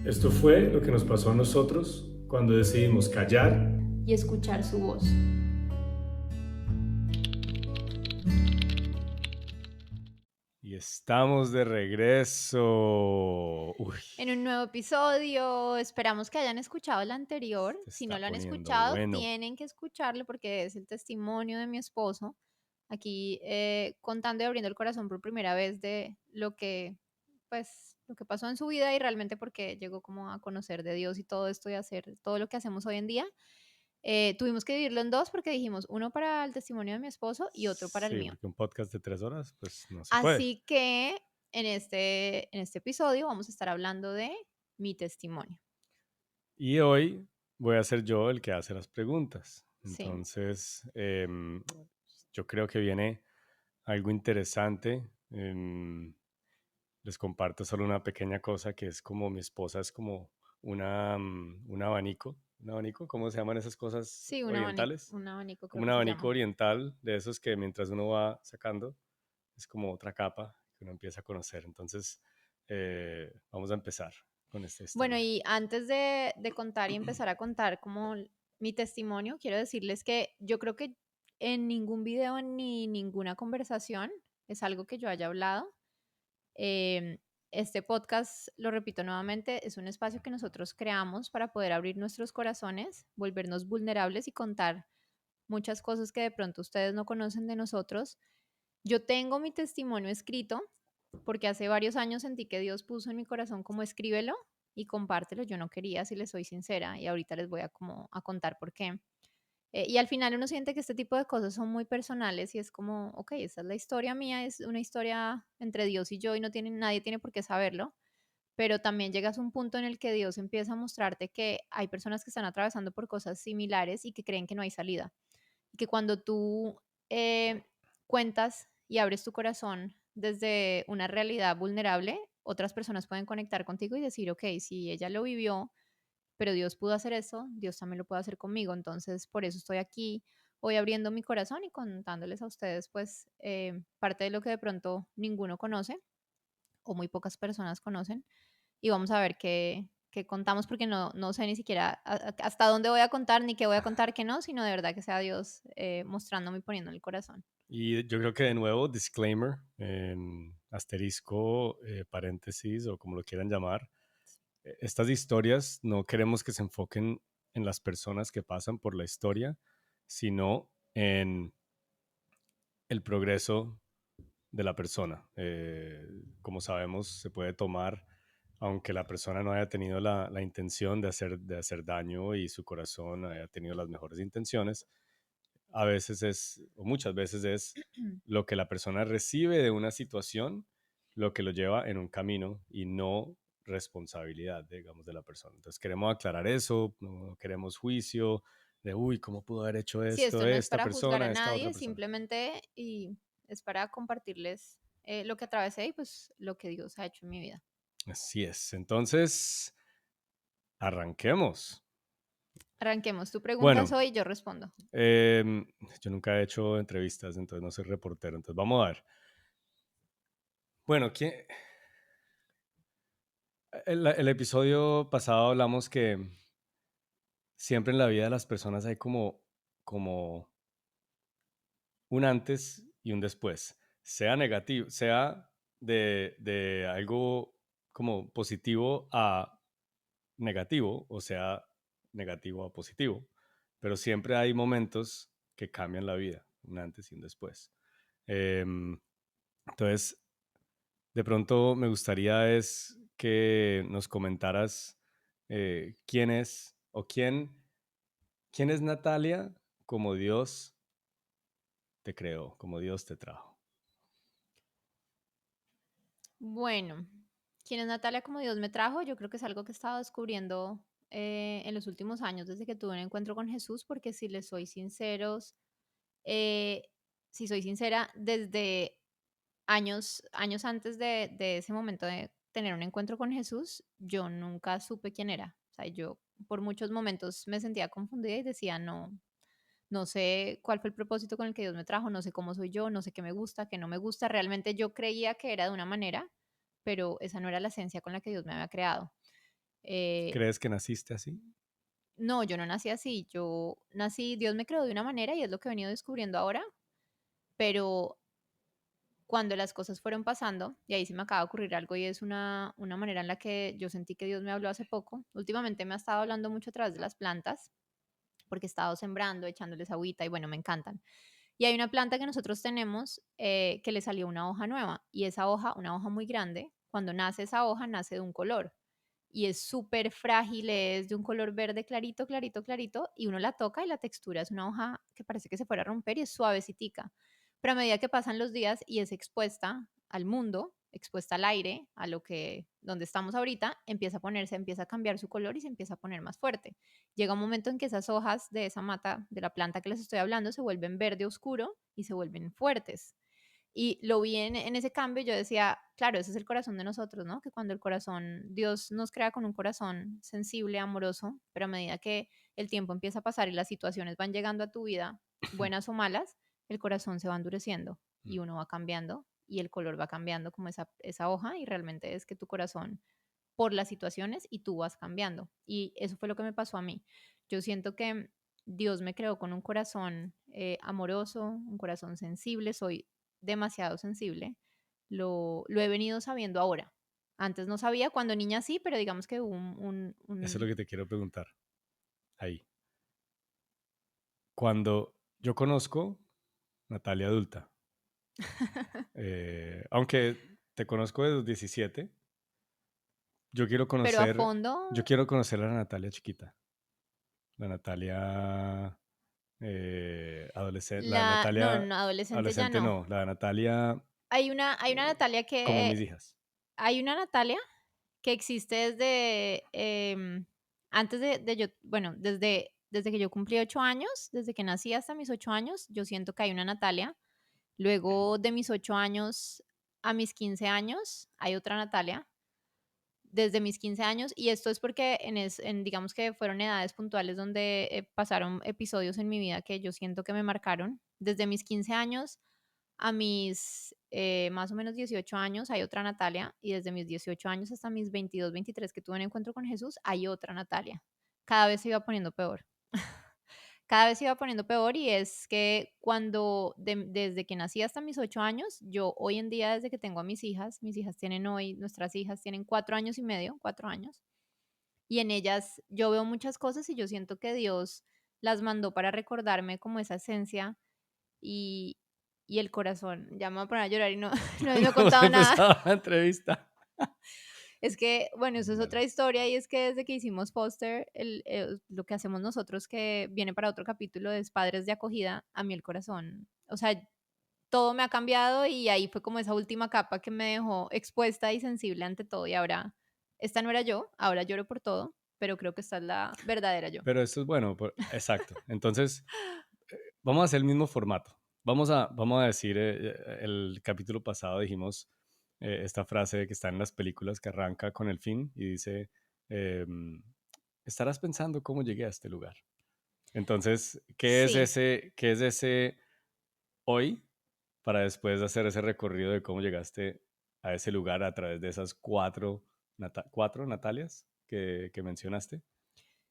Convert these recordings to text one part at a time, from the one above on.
Esto fue lo que nos pasó a nosotros cuando decidimos callar y escuchar su voz. y estamos de regreso. Uy, En un nuevo episodio, esperamos que hayan escuchado el anterior. se Si no está lo han poniendo escuchado, bueno. tienen que escucharlo porque es el testimonio de mi esposo. Aquí contando y abriendo el corazón por primera vez de lo que pasó en su vida y realmente porque llegó como a conocer de Dios y todo esto y hacer todo lo que hacemos hoy en día. Tuvimos que dividirlo en dos porque dijimos uno para el testimonio de mi esposo y otro para el Sí, mío. porque un podcast de 3 horas, pues no se puede. Así que en este episodio vamos a estar hablando de mi testimonio. Y hoy voy a ser yo el que hace las preguntas. Sí, Entonces, yo creo que viene algo interesante. Les comparto solo una pequeña cosa que es como mi esposa es como un abanico. ¿Un abanico? ¿Cómo se llaman esas cosas sí, orientales? un abanico Como creo un que se abanico llama. oriental de esos que mientras uno va sacando es como otra capa que uno empieza a conocer. Entonces, vamos a empezar con esta Bueno, historia. y antes de contar y empezar a contar como mi testimonio, quiero decirles que yo creo que en ningún video ni ninguna conversación es algo que yo haya hablado. Em, este podcast, lo repito nuevamente, es un espacio que nosotros creamos para poder abrir nuestros corazones, volvernos vulnerables y contar muchas cosas que de pronto ustedes no conocen de nosotros. Yo tengo mi testimonio escrito porque hace varios años sentí que Dios puso en mi corazón como escríbelo y compártelo. Yo no quería, si les soy sincera, y ahorita les voy a como a contar por qué. Y al final uno siente que este tipo de cosas son muy personales y es como, ok, esta es la historia mía, es una historia entre Dios y yo y nadie tiene por qué saberlo, pero también llegas a un punto en el que Dios empieza a mostrarte que hay personas que están atravesando por cosas similares y que creen que no hay salida. Y que cuando tú cuentas y abres tu corazón desde una realidad vulnerable, otras personas pueden conectar contigo y decir, ok, si ella lo vivió, pero Dios pudo hacer eso, Dios también lo puede hacer conmigo. Entonces, por eso estoy aquí hoy abriendo mi corazón y contándoles a ustedes, pues, parte de lo que de pronto ninguno conoce o muy pocas personas conocen. Y vamos a ver qué contamos, porque no sé ni siquiera hasta dónde voy a contar, ni qué voy a contar, qué no, sino de verdad que sea Dios mostrándome y poniendo en el corazón. Y yo creo que de nuevo, disclaimer, en asterisco, paréntesis o como lo quieran llamar, estas historias no queremos que se enfoquen en las personas que pasan por la historia, sino en el progreso de la persona. Como sabemos, se puede tomar, aunque la persona no haya tenido la intención de hacer daño y su corazón haya tenido las mejores intenciones, a veces es, o muchas veces es, lo que la persona recibe de una situación lo que lo lleva en un camino y no responsabilidad, digamos, de la persona. Entonces queremos aclarar eso, no queremos juicio de, uy, ¿cómo pudo haber hecho Sí, esto esto no es esta para juzgar a persona, esta otra nadie, persona? simplemente y es para compartirles lo que atravesé y pues lo que Dios ha hecho en mi vida. Así es. Entonces, arranquemos. Arranquemos, tú preguntas Bueno, hoy y yo respondo. yo nunca he hecho entrevistas, entonces no soy reportero. Entonces, vamos a ver. Bueno, el episodio pasado hablamos que siempre en la vida de las personas hay como un antes y un después, sea negativo, sea de algo como positivo a negativo, o sea, negativo a positivo, pero siempre hay momentos que cambian la vida, un antes y un después. Em, entonces, de pronto me gustaría es que nos comentaras quién es o quién es Natalia como Dios te creó, como Dios te trajo. Bueno, ¿quién es Natalia como Dios me trajo? Yo creo que es algo que he estado descubriendo en los últimos años desde que tuve un encuentro con Jesús, porque si les soy sinceros, eh, si soy sincera, desde años antes de ese momento de tener un encuentro con Jesús, yo nunca supe quién era. O sea, yo por muchos momentos me sentía confundida y decía, no sé cuál fue el propósito con el que Dios me trajo, no sé cómo soy yo, no sé qué me gusta, qué no me gusta. Realmente yo creía que era de una manera, pero esa no era la esencia con la que Dios me había creado. Eh, ¿Crees que naciste así? no, yo no nací así, yo nací, Dios me creó de una manera y es lo que he venido descubriendo ahora, pero cuando las cosas fueron pasando, y ahí sí me acaba de ocurrir algo y es una manera en la que yo sentí que Dios me habló hace poco. Últimamente me ha estado hablando mucho a través de las plantas, porque he estado sembrando, echándoles agüita y bueno, me encantan. Y hay una planta que nosotros tenemos que le salió una hoja nueva y esa hoja, una hoja muy grande, cuando nace esa hoja nace de un color y es súper frágil, es de un color verde clarito, clarito, clarito, y uno la toca y la textura es una hoja que parece que se fuera a romper y es suavecitica. Pero a medida que pasan los días y es expuesta al mundo, expuesta al aire, a lo que, donde estamos ahorita, empieza a ponerse, empieza a cambiar su color y se empieza a poner más fuerte. Llega un momento en que esas hojas de esa mata, de la planta que les estoy hablando, se vuelven verde oscuro y se vuelven fuertes. Y lo vi en ese cambio, yo decía, claro, ese es el corazón de nosotros, ¿no? Que cuando el corazón, Dios nos crea con un corazón sensible, amoroso, pero a medida que el tiempo empieza a pasar y las situaciones van llegando a tu vida, buenas o malas, el corazón se va endureciendo y Mm. uno va cambiando y el color va cambiando como esa hoja y realmente es que tu corazón por las situaciones y tú vas cambiando. Y eso fue lo que me pasó a mí. Yo siento que Dios me creó con un corazón amoroso, un corazón sensible, soy demasiado sensible. Lo he venido sabiendo ahora. Antes no sabía, cuando niña sí, pero digamos que hubo Eso es lo que te quiero preguntar ahí. Cuando yo conozco Natalia adulta, aunque te conozco desde los 17, yo quiero pero a conocer, fondo, yo quiero conocer a la Natalia chiquita, la Natalia adolescente, la no, Natalia no, adolescente ya adolescente no. no, la Natalia Hay una Natalia como que, mis hijas. hay una Natalia que existe desde antes de yo, bueno, desde que yo cumplí 8 años, desde que nací hasta mis 8 años, yo siento que hay una Natalia. Luego de mis 8 años a mis 15 años, hay otra Natalia. Desde mis 15 años, y esto es porque digamos que fueron edades puntuales donde pasaron episodios en mi vida que yo siento que me marcaron. Desde mis 15 años a mis más o menos 18 años hay otra Natalia y desde mis 18 años hasta mis 22, 23 que tuve un encuentro con Jesús hay otra Natalia. Cada vez se iba poniendo peor. Cada vez se iba poniendo peor y es que desde que nací hasta mis 8 años, yo hoy en día desde que tengo a mis hijas tienen hoy, nuestras hijas tienen 4 años y medio, 4 años, y en ellas yo veo muchas cosas y yo siento que Dios las mandó para recordarme como esa esencia y, y el corazón. Ya me voy a poner a llorar y no, no he No hemos contado nada. empezado la entrevista. Es que, bueno, eso es Dale. otra historia y es que desde que hicimos Foster, lo que hacemos nosotros, que viene para otro capítulo, es Padres de Acogida, a mí el corazón, o sea, todo me ha cambiado y ahí fue como esa última capa que me dejó expuesta y sensible ante todo y ahora, esta no era yo, ahora lloro por todo, pero creo que esta es la verdadera yo. Pero esto es bueno, exacto. Entonces, vamos a hacer el mismo formato. Vamos a decir, el capítulo pasado dijimos esta frase que está en las películas que arranca con el fin y dice, em, estarás pensando cómo llegué a este lugar. Entonces, Sí, qué es ese hoy para después hacer ese recorrido de cómo llegaste a ese lugar a través de esas cuatro Natalias que mencionaste?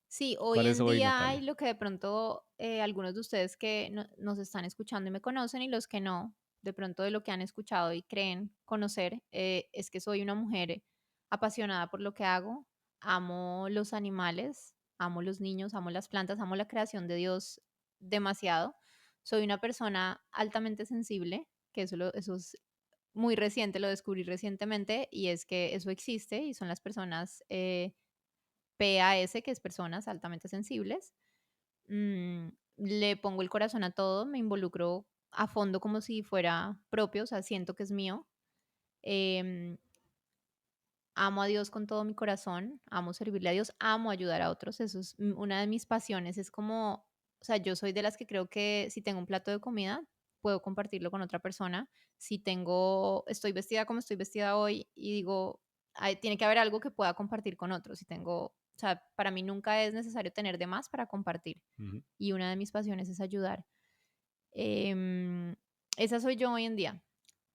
sí, hoy ¿Cuál es en hoy, día hay Natalia? lo que de pronto algunos de ustedes que nos están escuchando y me conocen y los que no, de pronto de lo que han escuchado y creen conocer, es que soy una mujer apasionada por lo que hago, amo los animales, amo los niños, amo las plantas, amo la creación de Dios demasiado. Soy una persona altamente sensible, que eso es muy reciente, lo descubrí recientemente, y es que eso existe y son las personas PAS, que es personas altamente sensibles. Mm, Le pongo el corazón a todo, me involucro a fondo como si fuera propio, o sea, siento que es mío. Em, Amo a Dios con todo mi corazón, amo servirle a Dios, amo ayudar a otros, eso es una de mis pasiones, es como, o sea, yo soy de las que creo que si tengo un plato de comida, puedo compartirlo con otra persona. Si estoy vestida como estoy vestida hoy y digo, tiene que haber algo que pueda compartir con otros. Si tengo, o sea, para mí nunca es necesario tener de más para compartir. Ujú. Y una de mis pasiones es ayudar. Em, Esa soy yo hoy en día.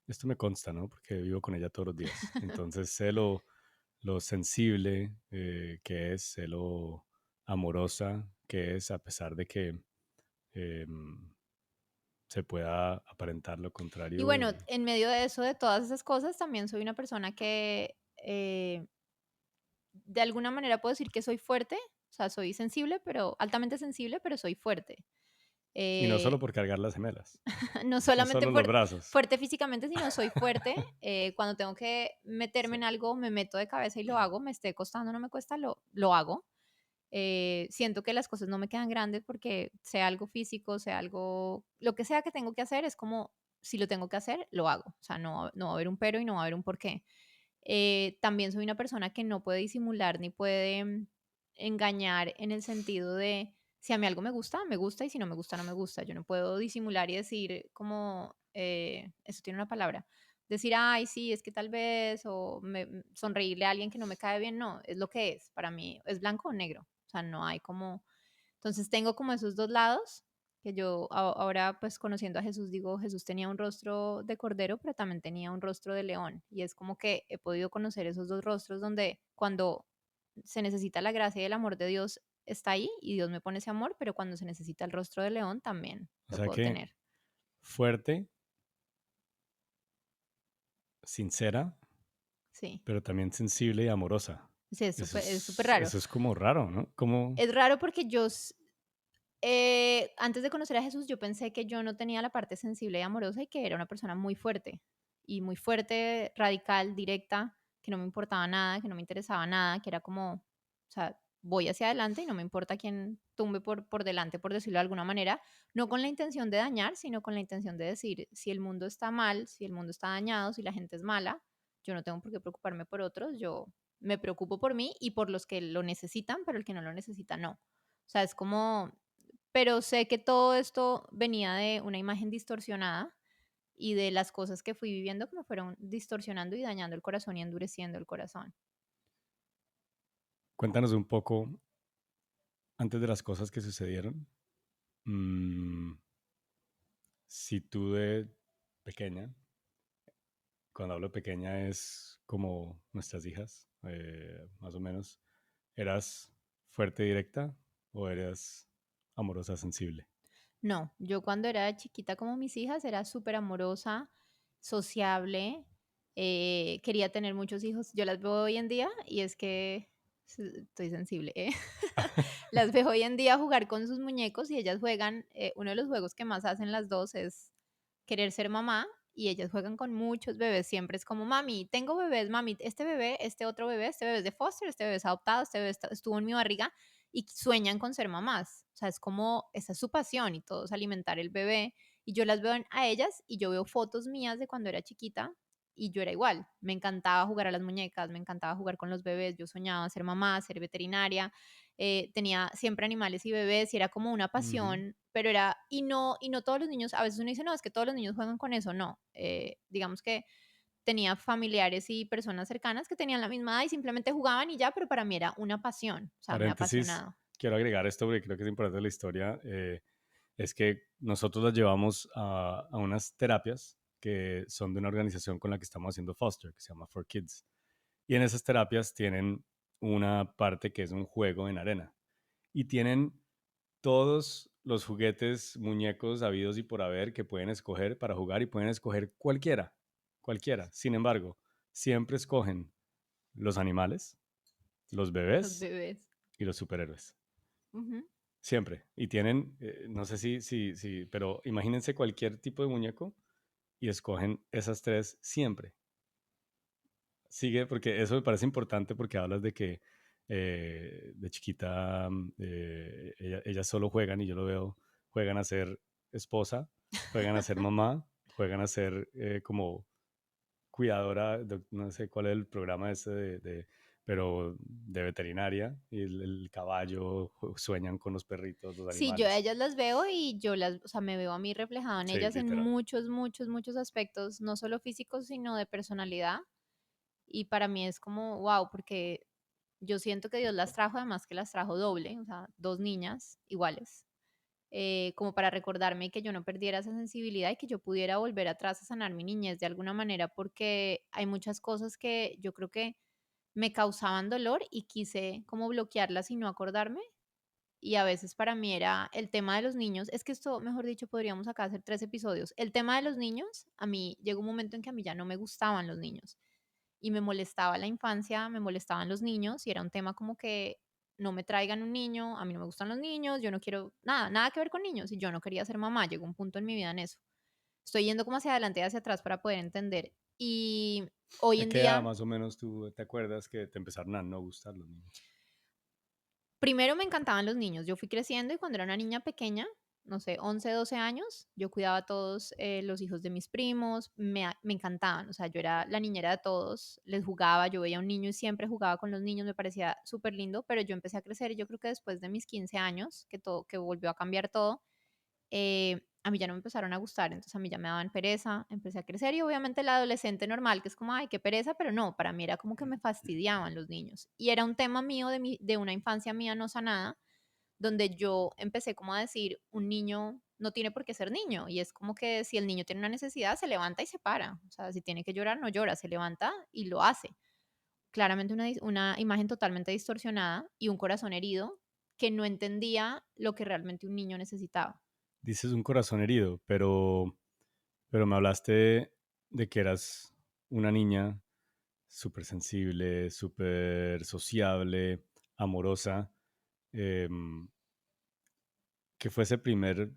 Esto me consta, ¿no? Porque vivo con ella todos los días. Entonces sé lo sensible que es, sé lo amorosa que es, a pesar de que em, se pueda aparentar lo Y contrario. bueno, en medio de eso, de todas esas cosas, también soy una persona que de alguna manera puedo decir que soy fuerte, o sea, soy sensible, pero altamente sensible, pero soy fuerte. Y no solo Eh, por cargar las gemelas, no no solamente solo los brazos. fuerte físicamente, sino soy fuerte. Cuando tengo que meterme Sí. en algo, me meto de cabeza y lo hago, me esté costando, no me cuesta, lo hago. Siento que las cosas no me quedan grandes porque sea algo físico, sea algo, lo que sea que tengo que hacer, es como, si lo tengo que hacer, lo hago. O sea, no va a haber un pero y no va a haber un porqué. También soy una persona que no puede disimular ni puede engañar en el sentido de si a mí algo me gusta y si no me gusta, no me gusta. Yo no puedo disimular y decir como, eso tiene una palabra, decir, ay, sí, es que tal vez, o sonreírle a alguien que no me cae bien, no, es lo que es. Para mí es blanco o negro. O sea, no hay como, entonces tengo como esos dos lados que yo ahora pues conociendo a Jesús digo, Jesús tenía un rostro de cordero, pero también tenía un rostro de león. Y es como que he podido conocer esos dos rostros donde cuando se necesita la gracia y el amor de Dios está ahí y Dios me pone ese amor, pero cuando se necesita el rostro de león también O lo sea puedo que tener. fuerte, sincera, Sí, pero también sensible y amorosa. sí, es súper raro. Eso es como raro, ¿no? Como, Es raro porque antes de conocer a Jesús, yo pensé que yo no tenía la parte sensible y amorosa y que era una persona y muy fuerte, radical, directa, que no me importaba nada, que no me interesaba nada, que era como, o sea, voy hacia adelante y no me importa quién tumbe por delante, por decirlo de alguna manera, no con la intención de dañar, sino con la intención de decir, si el mundo está mal, si el mundo está dañado, si la gente es mala, yo no tengo por qué preocuparme por otros, yo me preocupo por mí y por los que lo necesitan, pero el que no lo necesita, no. O sea, es como, pero sé que todo esto venía de una imagen distorsionada y de las cosas que fui viviendo que me fueron distorsionando y dañando el corazón y endureciendo el corazón. cuéntanos un poco antes de las cosas que sucedieron. mm, si tú de pequeña, cuando hablo pequeña es como nuestras hijas, más o menos, ¿eras fuerte, directa o eras amorosa, sensible? No, yo cuando era chiquita como mis hijas era súper amorosa, sociable, quería tener muchos hijos. Yo las veo hoy en día y es que estoy sensible, ¿eh? Las veo hoy en día jugar con sus muñecos y ellas juegan, uno de los juegos que más hacen las dos es querer ser mamá y ellas juegan con muchos bebés. Siempre es como, mami, tengo bebés, mami, este bebé, este otro bebé, este bebé es de foster, este bebé es adoptado, este bebé estuvo en mi barriga y sueñan con ser mamás. O sea, es como, esa es su pasión y todo es alimentar el bebé. Y yo las veo a ellas y yo veo fotos mías de cuando era chiquita y yo era igual. Me encantaba jugar a las muñecas, me encantaba jugar con los bebés, yo soñaba ser mamá, ser veterinaria, tenía siempre animales y bebés y era como una Ujú. pasión, pero era, y no todos los niños, a veces uno dice, no, es que todos los niños juegan con eso, no, digamos que tenía familiares y personas cercanas que tenían la misma edad y simplemente jugaban y ya, pero para mí era una pasión, o sea, me ha Paréntesis, apasionado. quiero agregar esto porque creo que es importante la historia. Es que nosotros las llevamos a unas terapias que son de una organización con la que estamos haciendo foster, que se llama For Kids. Y en esas terapias tienen una parte que es un juego en arena. Y tienen todos los juguetes, muñecos habidos y por haber que pueden escoger para jugar y pueden escoger cualquiera, cualquiera. Sin embargo, siempre escogen los animales, los Los bebés bebés. y los superhéroes. Ujú. Siempre. Y tienen, no sé pero imagínense cualquier tipo de muñeco y escogen esas tres siempre. Sigue, porque eso me parece importante porque hablas de que de chiquita ellas solo juegan y yo lo veo, juegan a ser esposa, juegan a ser mamá, juegan a ser como cuidadora, no sé cuál es el programa ese pero de veterinaria y el caballo, sueñan con los perritos, los Sí, yo a animales. ellas las veo y yo o sea, me veo a mí reflejado en Sí, ellas en literal. muchos, muchos, muchos aspectos, no solo físicos, sino de personalidad. Y para mí es como, wow, porque yo siento que Dios las trajo, además que las trajo doble, o sea, dos niñas iguales, como para recordarme que yo no perdiera esa sensibilidad y que yo pudiera volver atrás a sanar mi niñez de alguna manera, porque hay muchas cosas que yo creo que me causaban dolor y quise como bloquearlas y no acordarme. Y a veces para mí era el tema de los niños, es que esto, mejor dicho, podríamos acá hacer 3 episodios. El tema de los niños, a mí llegó un momento en que a mí ya no me gustaban los niños y me molestaba la infancia, me molestaban los niños y era un tema como que no me traigan un niño, a mí no me gustan los niños, yo no quiero nada, nada que ver con niños y yo no quería ser mamá, llegó un punto en mi vida en eso. Estoy yendo como hacia adelante y hacia atrás para poder entender. Y hoy ¿A en qué edad día, más o menos tú te acuerdas que te empezaron a no gustar los niños? primero me encantaban los niños. Yo fui creciendo y cuando era una niña pequeña, no sé, 11, 12 años, yo cuidaba a todos los hijos de mis primos, me encantaban, o sea, yo era la niñera de todos, les jugaba, yo veía a un niño y siempre jugaba con los niños, me parecía súper lindo, pero yo empecé a crecer y yo creo que después de mis 15 años, que volvió a cambiar todo, a mí ya no me empezaron a gustar, entonces a mí ya me daban pereza, empecé a crecer y obviamente la adolescente normal, que es como, ay, qué pereza, pero no, para mí era como que me fastidiaban los niños. Y era un tema mío de una infancia mía no sanada, donde yo empecé como a decir, un niño no tiene por qué ser niño, y es como que si el niño tiene una necesidad, se levanta y se para, o sea, si tiene que llorar, no llora, se levanta y lo hace. Claramente una imagen totalmente distorsionada y un corazón herido que no entendía lo que realmente un niño necesitaba. Dices un corazón herido, pero me hablaste de que eras una niña súper sensible, súper sociable, amorosa. em, ¿Qué fue ese primer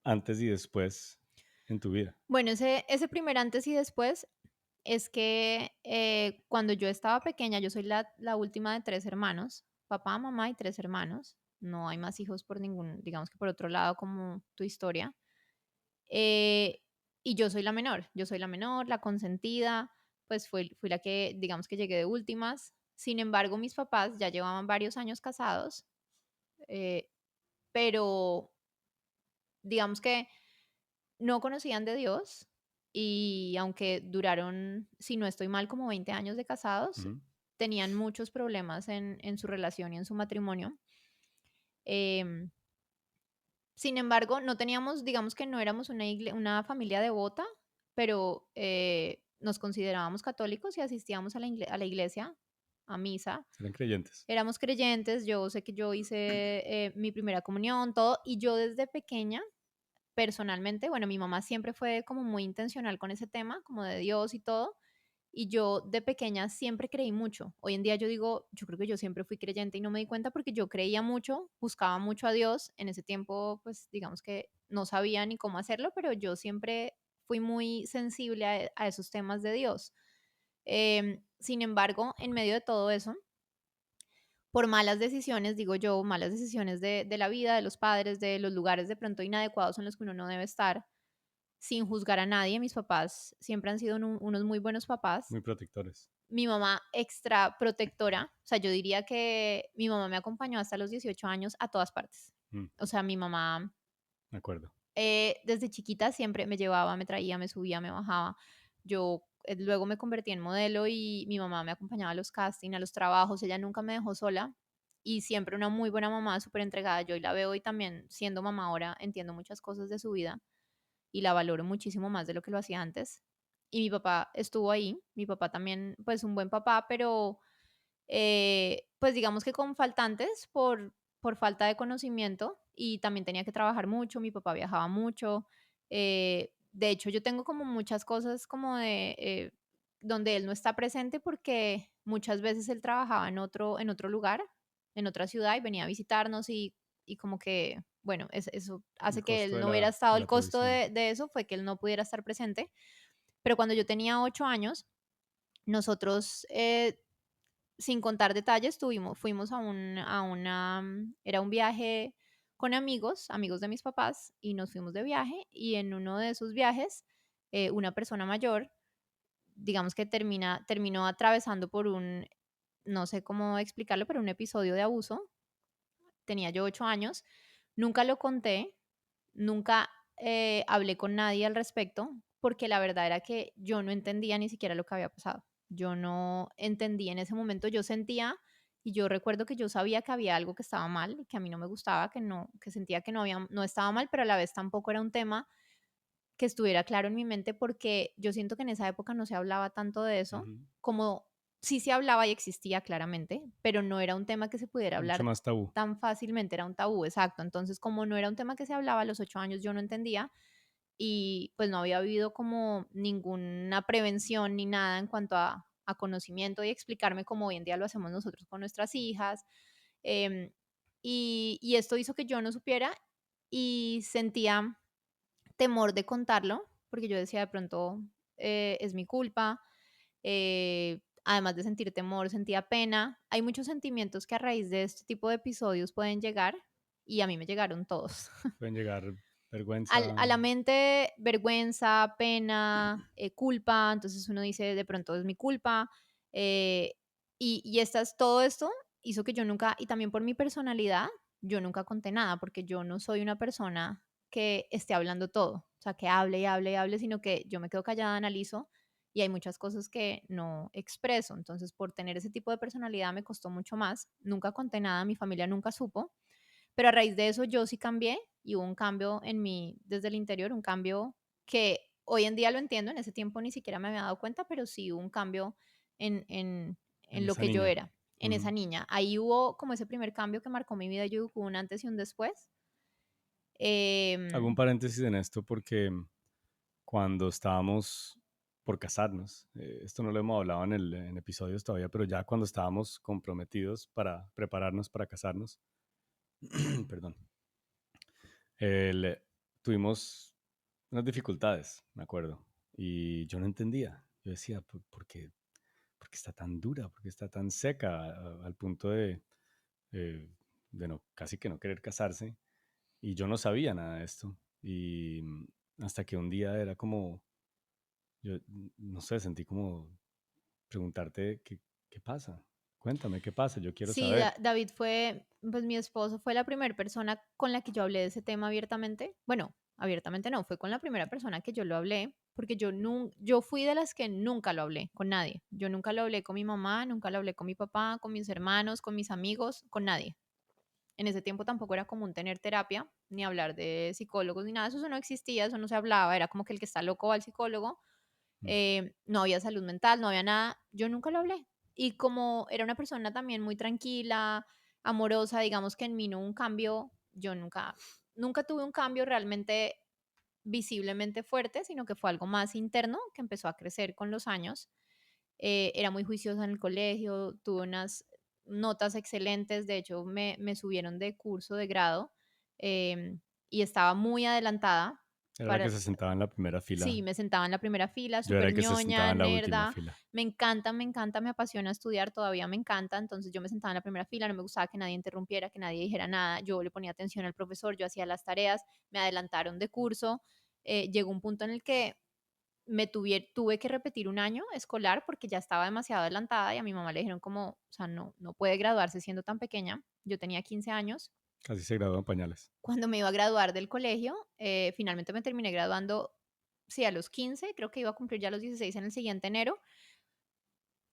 antes y después en tu vida? Bueno, ese primer antes y después es que cuando yo estaba pequeña, yo soy la última de 3 hermanos, papá, mamá y 3 hermanos. No hay más hijos por ningún, digamos que por otro lado, como tu historia. Eh, y yo soy la menor, la consentida, pues fui la que, digamos que llegué de últimas. Sin embargo, mis papás ya llevaban varios años casados, eh, pero digamos que no conocían de Dios y aunque duraron, si no estoy mal, como 20 años de casados, Ujú. tenían muchos problemas en su relación y en su matrimonio. Em, Sin embargo, no teníamos, digamos que no éramos una familia devota, pero nos considerábamos católicos y asistíamos a la iglesia, a misa. Eran creyentes. Éramos creyentes, yo sé que yo hice mi primera comunión, todo, y yo desde pequeña personalmente, bueno, mi mamá siempre fue como muy intencional con ese tema, como de Dios y todo, y yo de pequeña siempre creí mucho. Hoy en día yo digo, yo creo que yo siempre fui creyente y no me di cuenta porque yo creía mucho, buscaba mucho a Dios. En ese tiempo, pues digamos que no sabía ni cómo hacerlo, pero yo siempre fui muy sensible a esos temas de Dios. Sin embargo, en medio de todo eso, por malas decisiones, digo yo, malas decisiones de la vida, de los padres, de los lugares de pronto inadecuados en los que uno no debe estar, sin juzgar a nadie. Mis papás siempre han sido unos muy buenos papás. Muy protectores. Mi mamá extra protectora, o sea, yo diría que mi mamá me acompañó hasta los 18 años a todas partes. Mm, O sea, mi mamá de acuerdo. desde chiquita siempre me llevaba, me traía, me subía, me bajaba. Yo luego me convertí en modelo y mi mamá me acompañaba a los castings, a los trabajos. Ella nunca me dejó sola y siempre una muy buena mamá, súper entregada. Yo hoy la veo y también siendo mamá ahora entiendo muchas cosas de su vida y la valoro muchísimo más de lo que lo hacía antes. Y mi papá estuvo ahí, mi papá también, pues un buen papá, pero pues digamos que con faltantes por falta de conocimiento y también tenía que trabajar mucho, mi papá viajaba mucho. De hecho, yo tengo como muchas cosas como de donde él no está presente porque muchas veces él trabajaba en otro lugar, en otra ciudad y venía a visitarnos y como que, bueno, eso El hace que costo él de no hubiera estado, de el la costo provisión. de eso fue que él no pudiera estar presente. Pero cuando yo tenía 8 años, nosotros sin contar detalles, fuimos era un viaje con amigos, amigos de mis papás, y nos fuimos de viaje, y en uno de esos viajes, una persona mayor, digamos que terminó atravesando por no sé cómo explicarlo, pero un episodio de abuso. Tenía yo 8 años, nunca lo conté, nunca hablé con nadie al respecto, porque la verdad era que yo no entendía ni siquiera lo que había pasado. Yo no entendía en ese momento, yo sentía y yo recuerdo que yo sabía que había algo que estaba mal y que a mí no me gustaba, que sentía que no estaba mal, pero a la vez tampoco era un tema que estuviera claro en mi mente porque yo siento que en esa época no se hablaba tanto de eso Ujú. como sí se hablaba y existía claramente, pero no era un tema que se pudiera Mucho hablar más tabú. tan fácilmente, era un tabú, exacto. Entonces, como no era un tema que se hablaba a los 8 años, yo no entendía y pues no había habido como ninguna prevención ni nada en cuanto a conocimiento y explicarme como hoy en día lo hacemos nosotros con nuestras hijas. em, y esto hizo que yo no supiera y sentía temor de contarlo, porque yo decía de pronto es mi culpa. Además de sentir temor, sentía pena. Hay muchos sentimientos que a raíz de este tipo de episodios pueden llegar y a mí me llegaron todos. Pueden llegar vergüenza, A la mente, vergüenza, pena, culpa, entonces uno dice, de pronto es mi culpa, y todo esto hizo que yo nunca, y también por mi personalidad, yo nunca conté nada, porque yo no soy una persona que esté hablando todo, o sea, que hable y hable y hable, sino que yo me quedo callada, analizo, y hay muchas cosas que no expreso, entonces por tener ese tipo de personalidad me costó mucho más, nunca conté nada, mi familia nunca supo, pero a raíz de eso yo sí cambié y hubo un cambio en mí desde el interior, un cambio que hoy en día lo entiendo, en ese tiempo ni siquiera me había dado cuenta, pero sí hubo un cambio en, en, en en lo esa que yo niña. era, en esa Ujú. niña. Ahí hubo como ese primer cambio que marcó mi vida, yo digo que hubo un antes y un después. Hago un Em, paréntesis en esto porque cuando estábamos por casarnos, esto no lo hemos hablado en episodios todavía, pero ya cuando estábamos comprometidos para prepararnos para casarnos, perdón, el- tuvimos unas dificultades, me acuerdo, y yo no entendía. Yo decía, por qué está tan dura? ¿Por qué está tan seca al punto eh, de no, casi que no querer casarse? Y yo no sabía nada de esto. Y hasta que un día era como, yo no sé, sentí como preguntarte qué pasa. Cuéntame qué pasa, yo quiero sí, saber. David fue, pues mi esposo fue la primera persona con la que yo hablé de ese tema abiertamente. Bueno, abiertamente no, fue con la primera persona que yo lo hablé, porque yo fui de las que nunca lo hablé con nadie. Yo nunca lo hablé con mi mamá, nunca lo hablé con mi papá, con mis hermanos, con mis amigos, con nadie. En ese tiempo tampoco era común tener terapia, ni hablar de psicólogos, ni nada, eso no existía, eso no se hablaba, era como que el que está loco va al psicólogo, Mm. no había salud mental, no había nada, yo nunca lo hablé. Y como era una persona también muy tranquila, amorosa, digamos que en mí no hubo un cambio, yo nunca tuve un cambio realmente visiblemente fuerte, sino que fue algo más interno que empezó a crecer con los años. Era muy juiciosa en el colegio, tuve unas notas excelentes, de hecho me subieron de curso de grado, y estaba muy adelantada Era la que para. se sentaba en la primera fila. Sí, me sentaba en la primera fila, Yo era súper el que se sentaba ñoña, en la última nerda. fila. Me encanta, me apasiona estudiar, todavía me encanta. Entonces yo me sentaba en la primera fila, no me gustaba que nadie interrumpiera, que nadie dijera nada. Yo le ponía atención al profesor, yo hacía las tareas, me adelantaron de curso. Llegó un punto en el que tuve que repetir un año escolar porque ya estaba demasiado adelantada y a mi mamá le dijeron como, o sea, no puede graduarse siendo tan pequeña. Yo tenía 15 años. Casi se graduó en pañales. Cuando me iba a graduar del colegio, finalmente me terminé graduando, sí, a los 15, creo que iba a cumplir ya los 16 en el siguiente enero,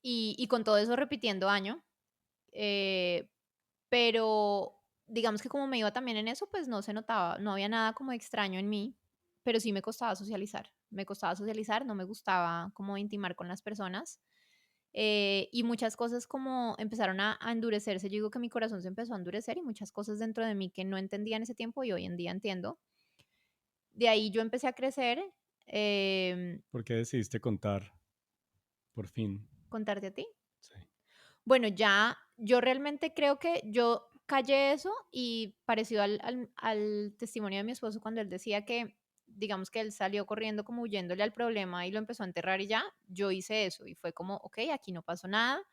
y con todo eso repitiendo año, eh, pero digamos que como me iba también en eso, pues no se notaba, no había nada como extraño en mí, pero sí me costaba socializar, no me gustaba como intimar con las personas, y muchas cosas como empezaron a endurecerse, yo digo que mi corazón se empezó a endurecer y muchas cosas dentro de mí que no entendía en ese tiempo y hoy en día entiendo. De ahí yo empecé a crecer, em, ¿Por qué decidiste contar por fin? contarte a ti. Sí. Bueno, ya yo realmente creo que yo callé eso y parecido al testimonio de mi esposo cuando él decía que, digamos que él salió corriendo como huyéndole al problema y lo empezó a enterrar y ya, yo hice eso y fue como, ok, aquí no pasó nada,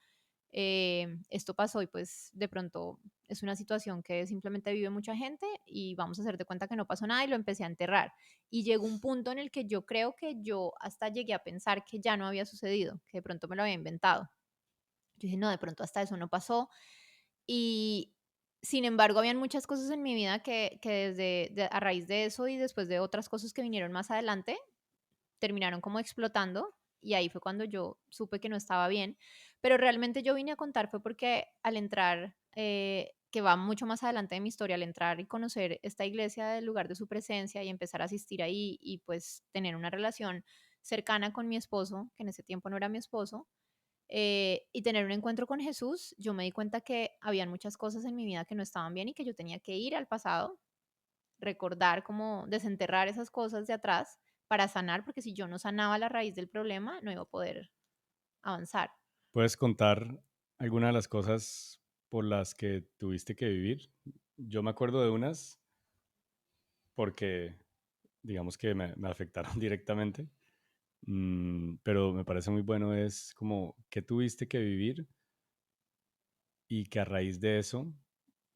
esto pasó y pues de pronto es una situación que simplemente vive mucha gente y vamos a hacer de cuenta que no pasó nada y lo empecé a enterrar. Y llegó un punto en el que yo creo que yo hasta llegué a pensar que ya no había sucedido, que de pronto me lo había inventado. Yo dije, no, de pronto hasta eso no pasó. Y sin embargo, habían muchas cosas en mi vida que a raíz de eso y después de otras cosas que vinieron más adelante, terminaron como explotando y ahí fue cuando yo supe que no estaba bien. Pero realmente yo vine a contar fue porque al entrar, que va mucho más adelante de mi historia, al entrar y conocer esta iglesia del lugar de su presencia y empezar a asistir ahí y pues tener una relación cercana con mi esposo, que en ese tiempo no era mi esposo, y tener un encuentro con Jesús, yo me di cuenta que habían muchas cosas en mi vida que no estaban bien y que yo tenía que ir al pasado, recordar, como desenterrar esas cosas de atrás para sanar, porque si yo no sanaba la raíz del problema, no iba a poder avanzar. ¿Puedes contar alguna de las cosas por las que tuviste que vivir? Yo me acuerdo de unas porque, digamos que me afectaron directamente, pero me parece muy bueno es como que tuviste que vivir y que a raíz de eso,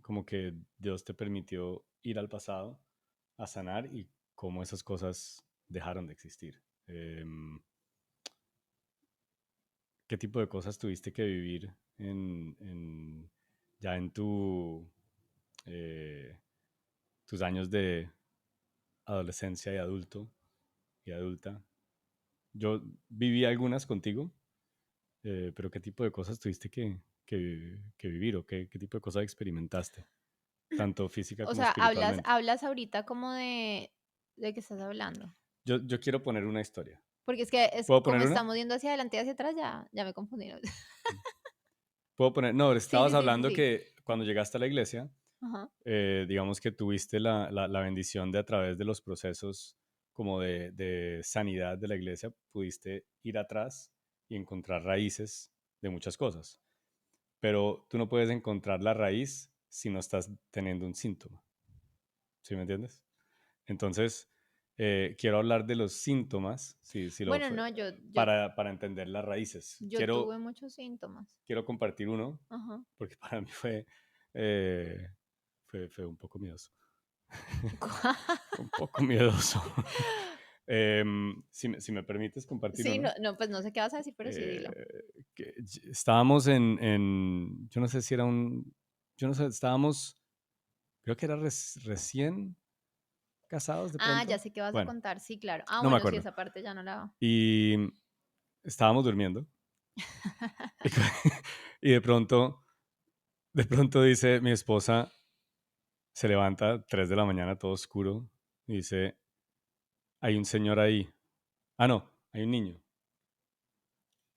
como que Dios te permitió ir al pasado a sanar y cómo esas cosas dejaron de existir. ¿Qué tipo de cosas tuviste que vivir ya en eh, tus años de adolescencia y adulto y adulta? Yo viví algunas contigo, pero ¿qué tipo de cosas tuviste que vivir o qué tipo de cosas experimentaste, tanto física O como sea, espiritualmente? hablas ahorita como ¿de qué estás hablando? Yo quiero poner una historia. Porque es que es ¿Puedo como poner una? estamos yendo hacia adelante y hacia atrás, ya me confundí. Puedo poner, no, Sí, estabas sí, sí, sí, hablando sí. que cuando llegaste a la iglesia, Ajá. digamos que tuviste la bendición de a través de los procesos como de sanidad de la iglesia, pudiste ir atrás y encontrar raíces de muchas cosas. Pero tú no puedes encontrar la raíz si no estás teniendo un síntoma. ¿Sí me entiendes? Entonces, quiero hablar de los síntomas, Bueno, no, para entender las raíces. yo tuve muchos síntomas. Quiero compartir uno, Ajá. porque para mí eh, fue un poco miedoso. Un poco miedoso. Si me permites compartir Sí, no, uno. no, pues no sé qué vas a decir, pero sí, dilo. Estábamos yo no sé si era yo no sé, estábamos, creo que era recién casados de Ah, ya pronto. sé qué vas a Bueno, contar, sí, claro. Ah, no me bueno, sí, acuerdo. esa parte ya no la... Y estábamos durmiendo. Y, y de pronto dice mi esposa, se levanta 3 de la mañana, todo oscuro, y dice, hay un señor ahí. Ah, no, hay un niño.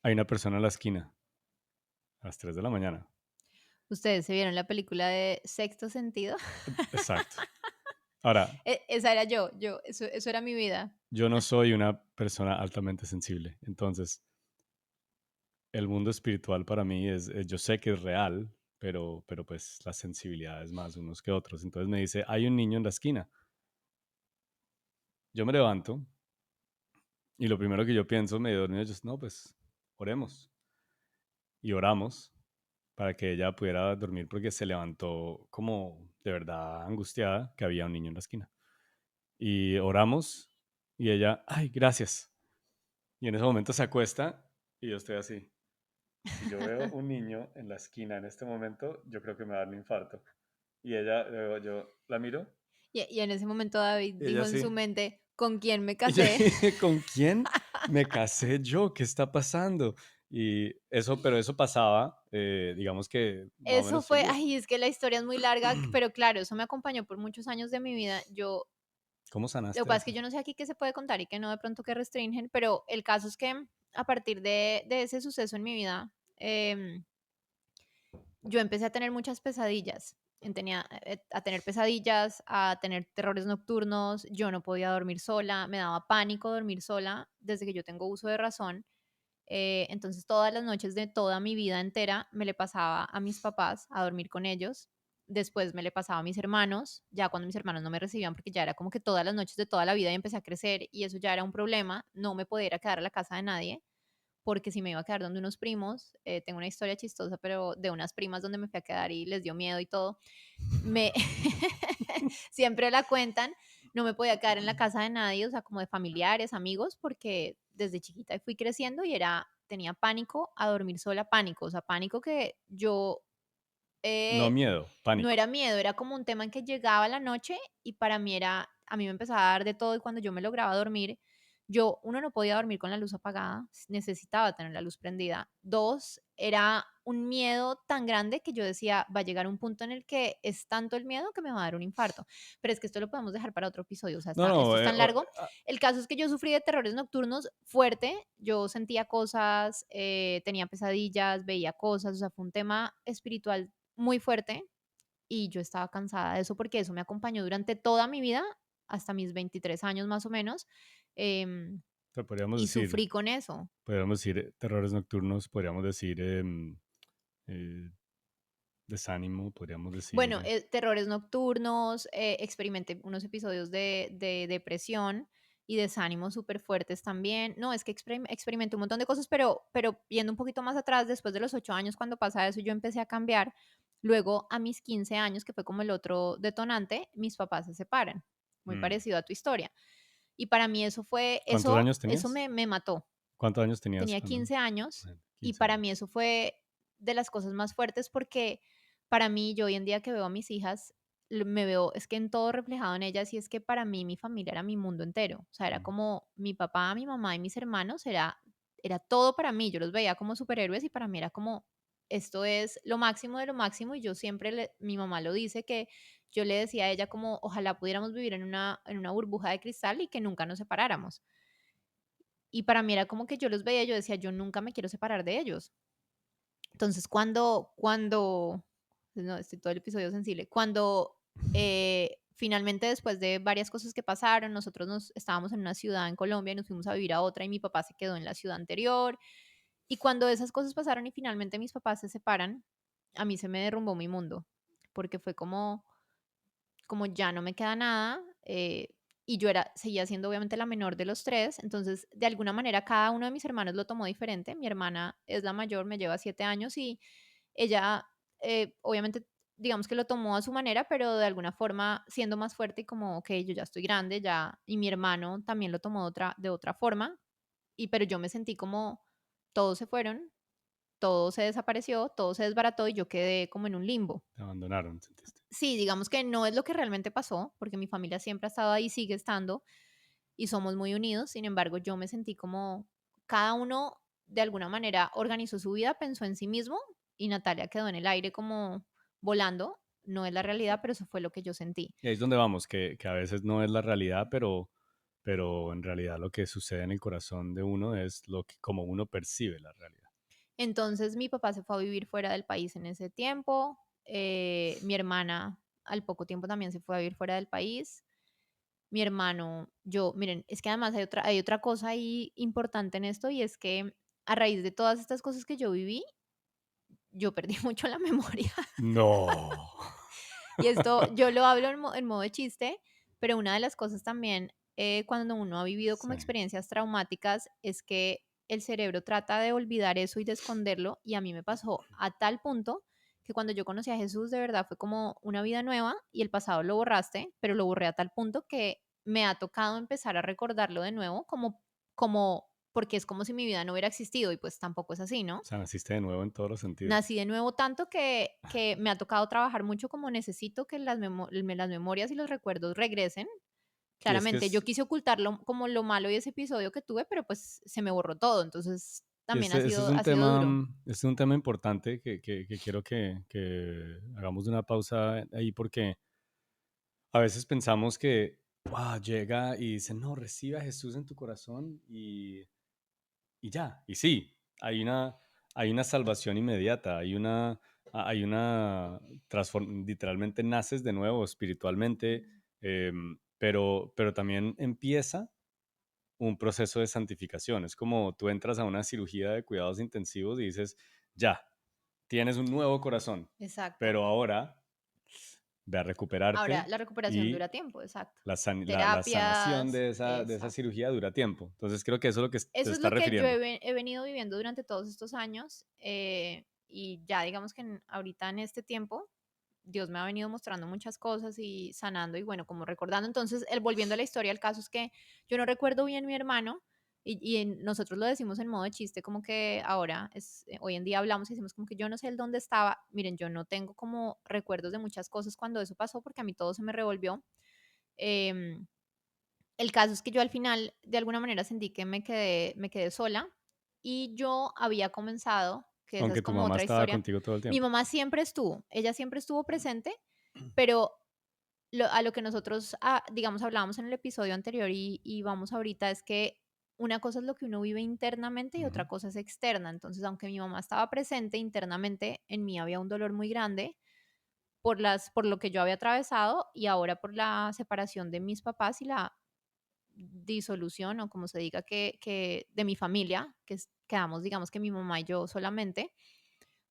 Hay una persona en la esquina a las 3 de la mañana. ¿Ustedes se vieron la película de Sexto Sentido? Exacto. Ahora, Esa era eso era mi vida. yo no soy una persona altamente sensible, entonces el mundo espiritual para mí yo sé que es real, pero pues la sensibilidad es más unos que otros. Entonces me dice, hay un niño en la esquina. Yo me levanto y lo primero que yo pienso, medio dormido, es, no, pues oremos. Y oramos para que ella pudiera dormir porque se levantó como de verdad angustiada que había un niño en la esquina. Y oramos y ella, ay, gracias. Y en ese momento se acuesta y yo estoy así. Si yo veo un niño en la esquina en este momento, yo creo que me va a dar un infarto. Y ella, luego yo la miro Y en ese momento David y ella dijo en sí. su mente: "¿Con quién me Y yo casé?". dije, ¿con quién me casé yo? ¿Qué está pasando? Y eso, pero eso pasaba, digamos que más o Eso menos fue, seguido. ay, es que la historia es muy larga, pero claro, eso me acompañó por muchos años de mi vida. ¿Cómo Lo que sanaste pasa es que eso? yo no sé aquí qué se puede contar y qué no, de pronto que restringen, pero el caso es que a partir de ese suceso en mi vida, yo empecé a tener muchas pesadillas. A tener pesadillas, a tener terrores nocturnos, yo no podía dormir sola, me daba pánico dormir sola desde que yo tengo uso de razón. Entonces todas las noches de toda mi vida entera me le pasaba a mis papás a dormir con ellos. Después me le pasaba a mis hermanos, ya cuando mis hermanos no me recibían porque ya era como que todas las noches de toda la vida y empecé a crecer y eso ya era un problema, no me podía ir a quedar a la casa de nadie porque si me iba a quedar donde unos primos, tengo una historia chistosa, pero de unas primas donde me fui a quedar y les dio miedo y todo, me siempre la cuentan, no me podía quedar en la casa de nadie, o sea, como de familiares, amigos, porque desde chiquita fui creciendo y tenía pánico a dormir sola, pánico, o sea, pánico que yo, No eh, miedo, no pánico. era miedo, era como un tema en que llegaba la noche y para mí a mí me empezaba a dar de todo y cuando yo me lograba dormir, uno, no podía dormir con la luz apagada, necesitaba tener la luz prendida. Dos, era un miedo tan grande que yo decía, va a llegar un punto en el que es tanto el miedo que me va a dar un infarto. Pero es que esto lo podemos dejar para otro episodio, o sea, No, esto no, es tan largo. El caso es que yo sufrí de terrores nocturnos fuerte, yo sentía cosas, tenía pesadillas, veía cosas, o sea, fue un tema espiritual muy fuerte y yo estaba cansada de eso porque eso me acompañó durante toda mi vida, hasta mis 23 años más o menos, em, te y sufrí con eso. podríamos decir terrores nocturnos, podríamos decir eh, desánimo, podríamos decir. Bueno, terrores nocturnos, experimenté unos episodios de depresión y desánimo súper fuertes también. No, es que experimenté un montón de cosas, pero yendo un poquito más atrás, después de los 8 años, cuando pasa eso, yo empecé a cambiar. Luego, a mis 15 años, que fue como el otro detonante, mis papás se separan, muy mm, parecido a tu historia. Y para mí eso fue, ¿Cuántos años eso tenías? me mató. ¿Cuántos años tenías Tenía cuando? 15 años Bueno, y 15 para mí años. eso fue de las cosas más fuertes porque para mí, yo hoy en día que veo a mis hijas, me veo, es que en todo reflejado en ellas y es que para mí mi familia era mi mundo entero. O sea, era Mm. como mi papá, mi mamá y mis hermanos, era todo para mí. Yo los veía como superhéroes y para mí era como, esto es lo máximo de lo máximo y yo siempre, mi mamá lo dice, que yo le decía a ella como, ojalá pudiéramos vivir en una burbuja de cristal y que nunca nos separáramos. Y para mí era como que yo los veía, yo decía: "Yo nunca me quiero separar de ellos". Entonces, cuando no, estoy todo el episodio sensible. Cuando, finalmente, después de varias cosas que pasaron, nosotros nos estábamos en una ciudad en Colombia y nos fuimos a vivir a otra, y mi papá se quedó en la ciudad anterior. Y cuando esas cosas pasaron y finalmente mis papás se separan, a mí se me derrumbó mi mundo, porque fue como ya no me queda nada, y yo seguía siendo obviamente la menor de los tres, entonces de alguna manera cada uno de mis hermanos lo tomó diferente. Mi hermana es la mayor, me lleva 7 años y ella, obviamente, digamos que lo tomó a su manera, pero de alguna forma siendo más fuerte y como, ok, yo ya estoy grande, ya, y mi hermano también lo tomó de otra forma, pero yo me sentí como todos se fueron, todo se desapareció, todo se desbarató y yo quedé como en un limbo. Te abandonaron, sentiste. Sí, digamos que no es lo que realmente pasó, porque mi familia siempre ha estado ahí, sigue estando y somos muy unidos. Sin embargo, yo me sentí como cada uno de alguna manera organizó su vida, pensó en sí mismo y Natalia quedó en el aire como volando. No es la realidad, pero eso fue lo que yo sentí. Y ahí es donde vamos, que a veces no es la realidad, pero en realidad lo que sucede en el corazón de uno es lo que, como uno percibe la realidad. Entonces mi papá se fue a vivir fuera del país en ese tiempo. Mi hermana al poco tiempo también se fue a vivir fuera del país. Mi hermano, yo, miren, es que además hay otra cosa ahí importante en esto y es que a raíz de todas estas cosas que yo viví, yo perdí mucho la memoria. No. Y esto yo lo hablo en modo de chiste, pero una de las cosas también, cuando uno ha vivido como Sí. experiencias traumáticas, es que el cerebro trata de olvidar eso y de esconderlo. Y a mí me pasó a tal punto que cuando yo conocí a Jesús, de verdad fue como una vida nueva y el pasado lo borraste, pero lo borré a tal punto que me ha tocado empezar a recordarlo de nuevo porque es como si mi vida no hubiera existido y pues tampoco es así, O ¿no? sea, naciste de nuevo en todos los sentidos. Nací de nuevo tanto que me ha tocado trabajar mucho, como necesito que las memorias y los recuerdos regresen. Y es que Claramente, yo quise ocultarlo como lo malo y ese episodio que tuve, pero pues se me borró todo, entonces también ese es un ha sido tema, duro. es un tema importante que quiero que hagamos una pausa ahí porque a veces pensamos que llega y dice, no, recibe a Jesús en tu corazón y ya, y sí, hay una salvación inmediata, hay una literalmente naces de nuevo espiritualmente, pero también empieza un proceso de santificación. Es como tú entras a una cirugía de cuidados intensivos y dices, ya, tienes un nuevo corazón, Exacto. pero ahora ve a Ahora, recuperarte la recuperación dura y tiempo, exacto. la sanación Terapias, de esa exacto. cirugía dura tiempo. Entonces creo que eso es lo que te Eso es está lo que yo refiriendo. he venido viviendo durante todos estos años, y ya digamos que ahorita en este tiempo, Dios me ha venido mostrando muchas cosas y sanando y bueno, como recordando. Entonces, volviendo a la historia, el caso es que yo no recuerdo bien mi hermano nosotros lo decimos en modo de chiste, como que ahora, hoy en día hablamos y decimos como que yo no sé el dónde estaba. Miren, yo no tengo como recuerdos de muchas cosas cuando eso pasó porque a mí todo se me revolvió. Em, el caso es que yo al final, de alguna manera, sentí que me quedé sola y yo había comenzado, que esa es Aunque tu como mamá otra estaba historia. contigo todo el Mi tiempo. mamá siempre estuvo, ella siempre estuvo presente, pero a lo que nosotros, digamos, hablábamos en el episodio anterior y vamos ahorita es que una cosa es lo que uno vive internamente y otra Ujú. cosa es externa. Entonces, aunque mi mamá estaba presente internamente, en mí había un dolor muy grande por lo que yo había atravesado y ahora por la separación de mis papás y la disolución o como se diga que de mi familia, quedamos, digamos que mi mamá y yo solamente.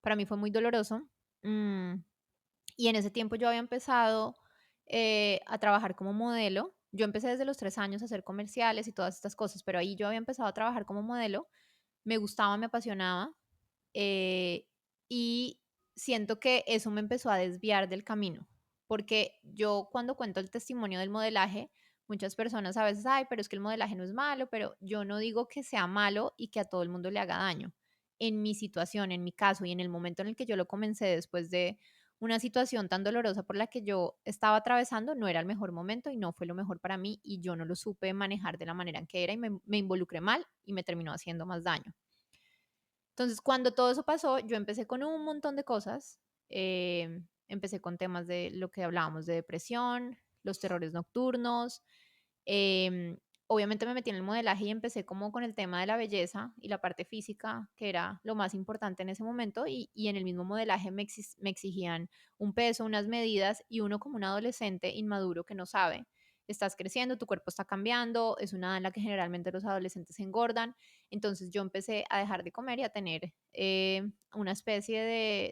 Para mí fue muy doloroso. mm, y en ese tiempo yo había empezado a trabajar como modelo. Yo empecé desde los 3 años a hacer comerciales y todas estas cosas, pero ahí yo había empezado a trabajar como modelo. Me gustaba, me apasionaba, eh, y siento que eso me empezó a desviar del camino, porque yo cuando cuento el testimonio del modelaje, muchas personas a veces, ay, pero es que el modelaje no es malo, pero yo no digo que sea malo y que a todo el mundo le haga daño. En mi situación, en mi caso y en el momento en el que yo lo comencé después de una situación tan dolorosa por la que yo estaba atravesando, no era el mejor momento y no fue lo mejor para mí y yo no lo supe manejar de la manera en que era y me involucré mal y me terminó haciendo más daño. Entonces, cuando todo eso pasó, yo empecé con un montón de cosas. Empecé con temas de lo que hablábamos de depresión, los terrores nocturnos. em, Obviamente me metí en el modelaje y empecé como con el tema de la belleza y la parte física, que era lo más importante en ese momento. Y en el mismo modelaje me exigían un peso, unas medidas y uno como un adolescente inmaduro que no sabe. Estás creciendo, tu cuerpo está cambiando, es una edad en la que generalmente los adolescentes se engordan. Entonces yo empecé a dejar de comer y a tener una especie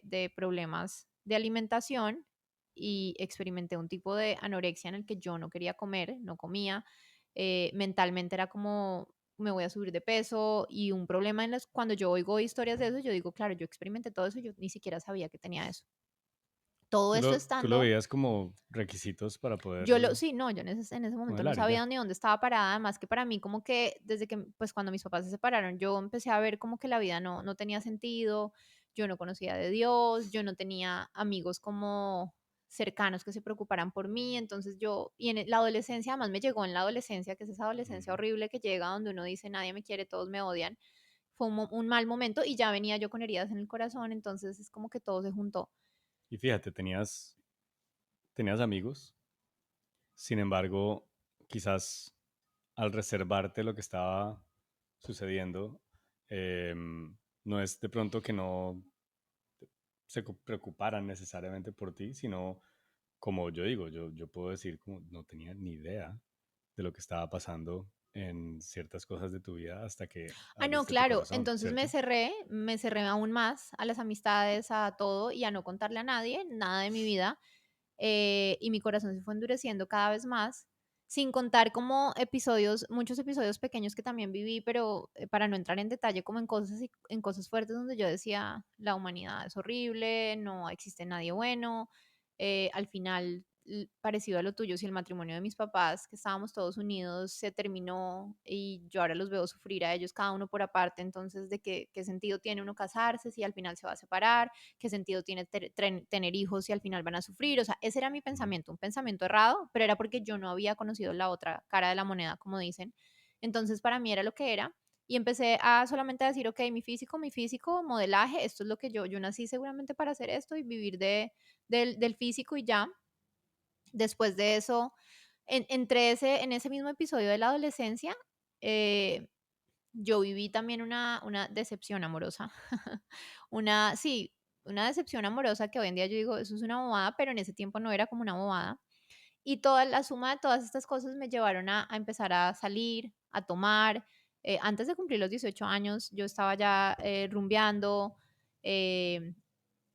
de problemas de alimentación y experimenté un tipo de anorexia en el que yo no quería comer, no comía. Mentalmente era como me voy a subir de peso y un problema cuando yo oigo historias de eso, yo digo, claro, yo experimenté todo eso, yo ni siquiera sabía que tenía eso. Todo esto Tú lo estando veías como requisitos para poder yo lo sí, no, yo en ese momento no modelar y sabía ya. ni dónde estaba parada, además que para mí como que desde que, pues, cuando mis papás se separaron, yo empecé a ver como que la vida no tenía sentido, yo no conocía de Dios, yo no tenía amigos como cercanos que se preocuparan por mí, entonces yo y en la adolescencia, además me llegó en la adolescencia, que es esa adolescencia Ujú. horrible que llega donde uno dice: "Nadie me quiere, todos me odian", fue un mal momento y ya venía yo con heridas en el corazón, entonces es como que todo se juntó. Y fíjate, tenías amigos, sin embargo, quizás al reservarte lo que estaba sucediendo, no es de pronto que no preocuparan necesariamente por ti, sino como yo digo, yo puedo decir como no tenía ni idea de lo que estaba pasando en ciertas cosas de tu vida hasta que Ah, no, abriste tu claro. corazón, Entonces ¿cierto? me cerré aún más a las amistades, a todo y a no contarle a nadie nada de mi vida. Y mi corazón se fue endureciendo cada vez más, sin contar como episodios, muchos episodios pequeños que también viví, pero para no entrar en detalle como en cosas, en cosas fuertes donde yo decía, la humanidad es horrible, no existe nadie bueno. Al final, parecido a lo tuyo, si el matrimonio de mis papás, que estábamos todos unidos, se terminó y yo ahora los veo sufrir a ellos cada uno por aparte, entonces, ¿de qué sentido tiene uno casarse si al final se va a separar? ¿Qué sentido tiene tener hijos si al final van a sufrir? O sea, ese era mi Ujú. pensamiento, un pensamiento errado, pero era porque yo no había conocido la otra cara de la moneda, como dicen. Entonces, para mí era lo que era. Y empecé a solamente a decir, ok, mi físico, modelaje, esto es lo que yo nací seguramente para hacer esto y vivir del físico y ya. Después de eso, en ese mismo episodio de la adolescencia, eh, yo viví también una decepción amorosa. Sí, una decepción amorosa que hoy en día yo digo, eso es una bobada, pero en ese tiempo no era como una bobada. Y toda la suma de todas estas cosas me llevaron a empezar a salir, a tomar. Antes de cumplir los 18 años, yo estaba ya rumbeando, eh,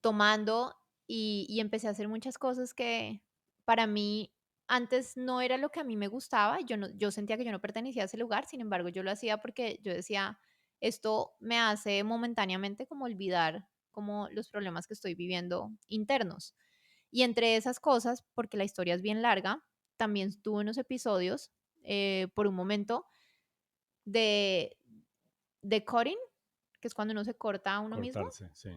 tomando y empecé a hacer muchas cosas que para mí antes no era lo que a mí me gustaba. Yo sentía que yo no pertenecía a ese lugar, sin embargo, yo lo hacía porque yo decía, esto me hace momentáneamente como olvidar como los problemas que estoy viviendo internos. Y entre esas cosas, porque la historia es bien larga, también tuve unos episodios por un momento de, de cutting, que es cuando uno se corta a uno mismo. Cortarse, sí.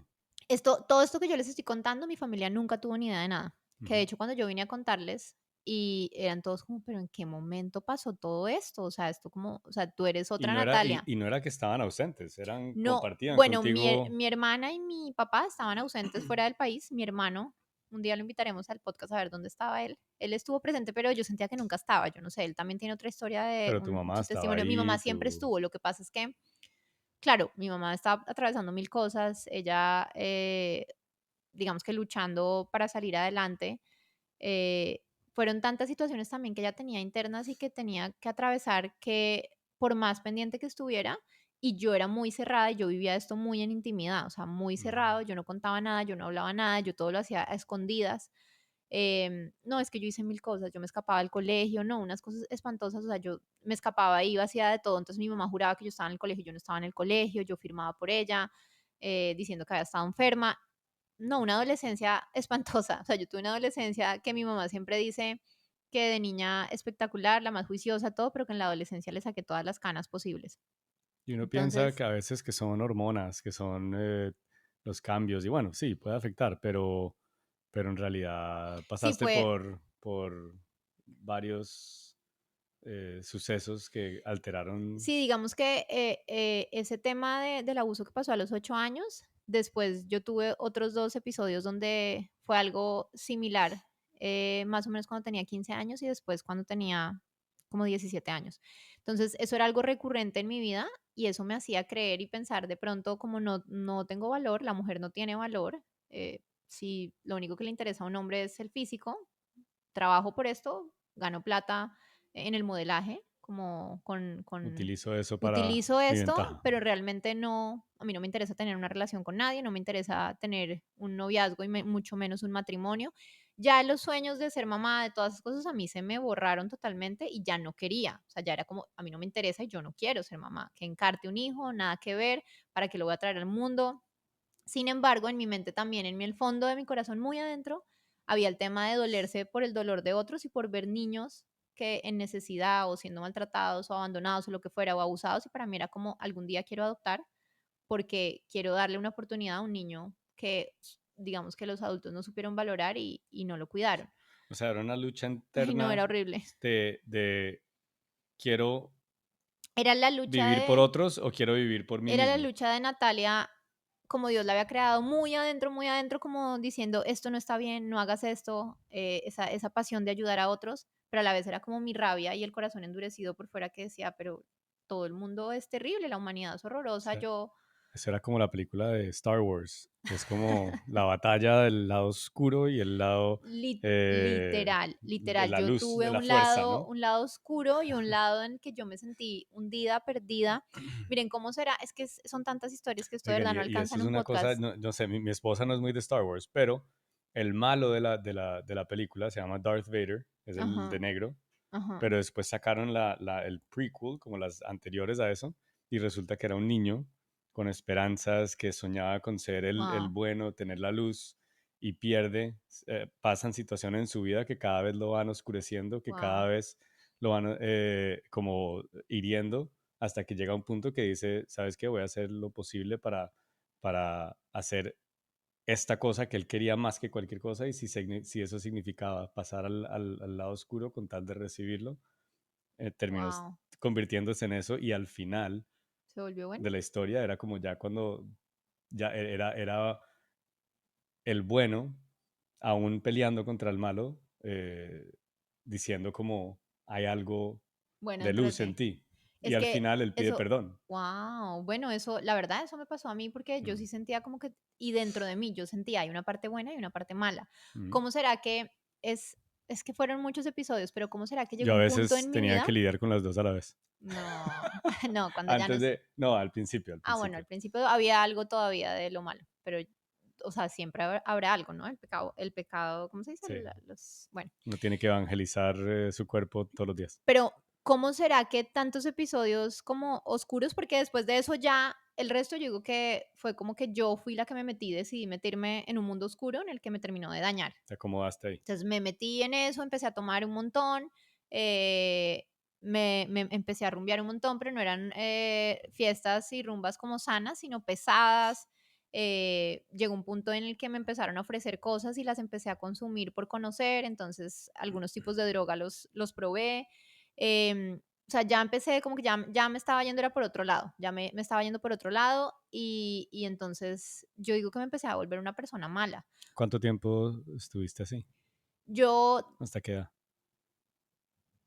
Todo esto que yo les estoy contando, mi familia nunca tuvo ni idea de nada. Que de Ujú. hecho, cuando yo vine a contarles y eran todos como, pero ¿en qué momento pasó todo esto? O sea, esto como, o sea, tú eres Y otra no era y Natalia. y no era que estaban ausentes, No, compartían bueno, contigo. mi hermana y mi papá estaban ausentes fuera del país. Mi hermano, un día lo invitaremos al podcast a ver dónde estaba él. Él estuvo presente, pero yo sentía que nunca estaba. Yo no sé, él también tiene otra historia de Pero tu mamá su estaba testimonio. Mi ahí, mamá siempre estuvo. Lo que pasa es que, claro, mi mamá estaba atravesando mil cosas. Ella, digamos que luchando para salir adelante. eh, Fueron tantas situaciones también que ella tenía internas y que tenía que atravesar que por más pendiente que estuviera, y yo era muy cerrada y yo vivía esto muy en intimidad, o sea, muy cerrado, mm, yo no contaba nada, yo no hablaba nada, yo todo lo hacía a escondidas. No, es que yo hice mil cosas, yo me escapaba del colegio, no, unas cosas espantosas, o sea, yo me escapaba, iba, hacía de todo, entonces mi mamá juraba que yo estaba en el colegio, yo no estaba en el colegio, yo firmaba por ella, diciendo que había estado enferma. No, una adolescencia espantosa. O sea, yo tuve una adolescencia que mi mamá siempre dice que de niña espectacular, la más juiciosa, todo, pero que en la adolescencia le saqué todas las canas posibles. y uno piensa Entonces, que a veces que son hormonas, que son, los cambios, y bueno, sí, puede afectar, pero en realidad sí pasaste fue, por varios, sucesos que alteraron. sí, digamos que ese tema del abuso que pasó a los 8 años, después yo tuve otros dos episodios donde fue algo similar, más o menos cuando tenía 15 años y después cuando tenía como 17 años. Entonces, eso era algo recurrente en mi vida y eso me hacía creer y pensar de pronto como no tengo valor, la mujer no tiene valor, si lo único que le interesa a un hombre es el físico, trabajo por esto, gano plata en el modelaje, como con Utilizo eso para utilizo mi esto, ventaja. pero realmente no, a mí no me interesa tener una relación con nadie, no me interesa tener un noviazgo y mucho menos un matrimonio. Ya los sueños de ser mamá, de todas esas cosas, a mí se me borraron totalmente y ya no quería. O sea, ya era como, a mí no me interesa y yo no quiero ser mamá. Que encarte un hijo, nada que ver, para que lo voy a traer al mundo. Sin embargo, en mi mente también, el fondo de mi corazón, muy adentro, había el tema de dolerse por el dolor de otros y por ver niños que en necesidad o siendo maltratados o abandonados o lo que fuera o abusados, y para mí era como algún día quiero adoptar porque quiero darle una oportunidad a un niño que digamos que los adultos no supieron valorar y no lo cuidaron. O sea, era una lucha Ay, no, era interna horrible. de quiero Era la lucha vivir por de otros o quiero vivir por mí Era la mismo. lucha de Natalia, como Dios la había creado, muy adentro, como diciendo: "Esto no está bien, no hagas esto", esa pasión de ayudar a otros, pero a la vez era como mi rabia y el corazón endurecido por fuera que decía: "Pero todo el mundo es terrible, la humanidad es O horrorosa, sea, yo". eso era como la película de Star Wars. Es como la batalla del lado oscuro y el lado, Literal, de literal. la Yo luz, tuve de la fuerza, ¿no? un lado oscuro y un lado en que yo me sentí hundida, perdida. Miren, ¿cómo será? Es que son tantas historias que esto de Oigan, verdad y, no y alcanza eso en es un una cosa, podcast. no sé, mi esposa no es muy de Star Wars, pero el malo de la película se llama Darth Vader, es el de Ajá, negro, ajá. pero después sacaron el prequel, como las anteriores a eso, y resulta que era un niño con esperanzas, que soñaba con ser el Wow, bueno, tener la luz, y pierde, pasan situaciones en su vida que cada vez lo van oscureciendo, que cada wow. vez lo van, como hiriendo, hasta que llega un punto que dice, ¿sabes qué? Voy a hacer lo posible para hacer esta cosa que él quería más que cualquier cosa, y si eso significaba pasar al lado oscuro con tal de recibirlo, terminó Wow, convirtiéndose en eso, y al final ¿se volvió bueno? de la historia era como ya cuando ya era el bueno, aún peleando contra el malo, diciendo como hay algo Bueno, de entre luz en ti. ti. Y Es al que final él pide eso, perdón. wow, bueno, eso, la verdad, eso me pasó a mí porque yo sí Mm, sentía como que, y dentro de mí yo sentía, hay una parte buena y una parte mala. mm. ¿Cómo será que es, es que fueron muchos episodios, pero cómo será que llegó Yo a un punto veces en mi tenía vida? que lidiar con las dos a la vez. No, no, cuando ya Antes nos, de, no, al principio, al bueno, al principio. principio había algo todavía de lo malo, pero, o sea, siempre habrá algo, ¿no? El pecado, ¿cómo se dice? Sí, Bueno. uno tiene que evangelizar, su cuerpo todos los días. Pero, ¿cómo será que tantos episodios como oscuros? Porque después de eso ya el resto yo digo que fue como que yo fui la que me metí, decidí meterme en un mundo oscuro en el que me terminó de dañar. Te acomodaste ahí. Entonces me metí en eso, empecé a tomar un montón, eh, me empecé a rumbear un montón, pero no eran fiestas y rumbas como sanas, sino pesadas. llegó un punto en el que me empezaron a ofrecer cosas y las empecé a consumir por conocer, entonces algunos tipos de droga los probé. O sea, ya empecé como que ya me estaba yendo era por otro lado, ya me estaba yendo por otro lado y entonces yo digo que me empecé a volver una persona mala. ¿Cuánto tiempo estuviste así? Yo, ¿Hasta qué edad?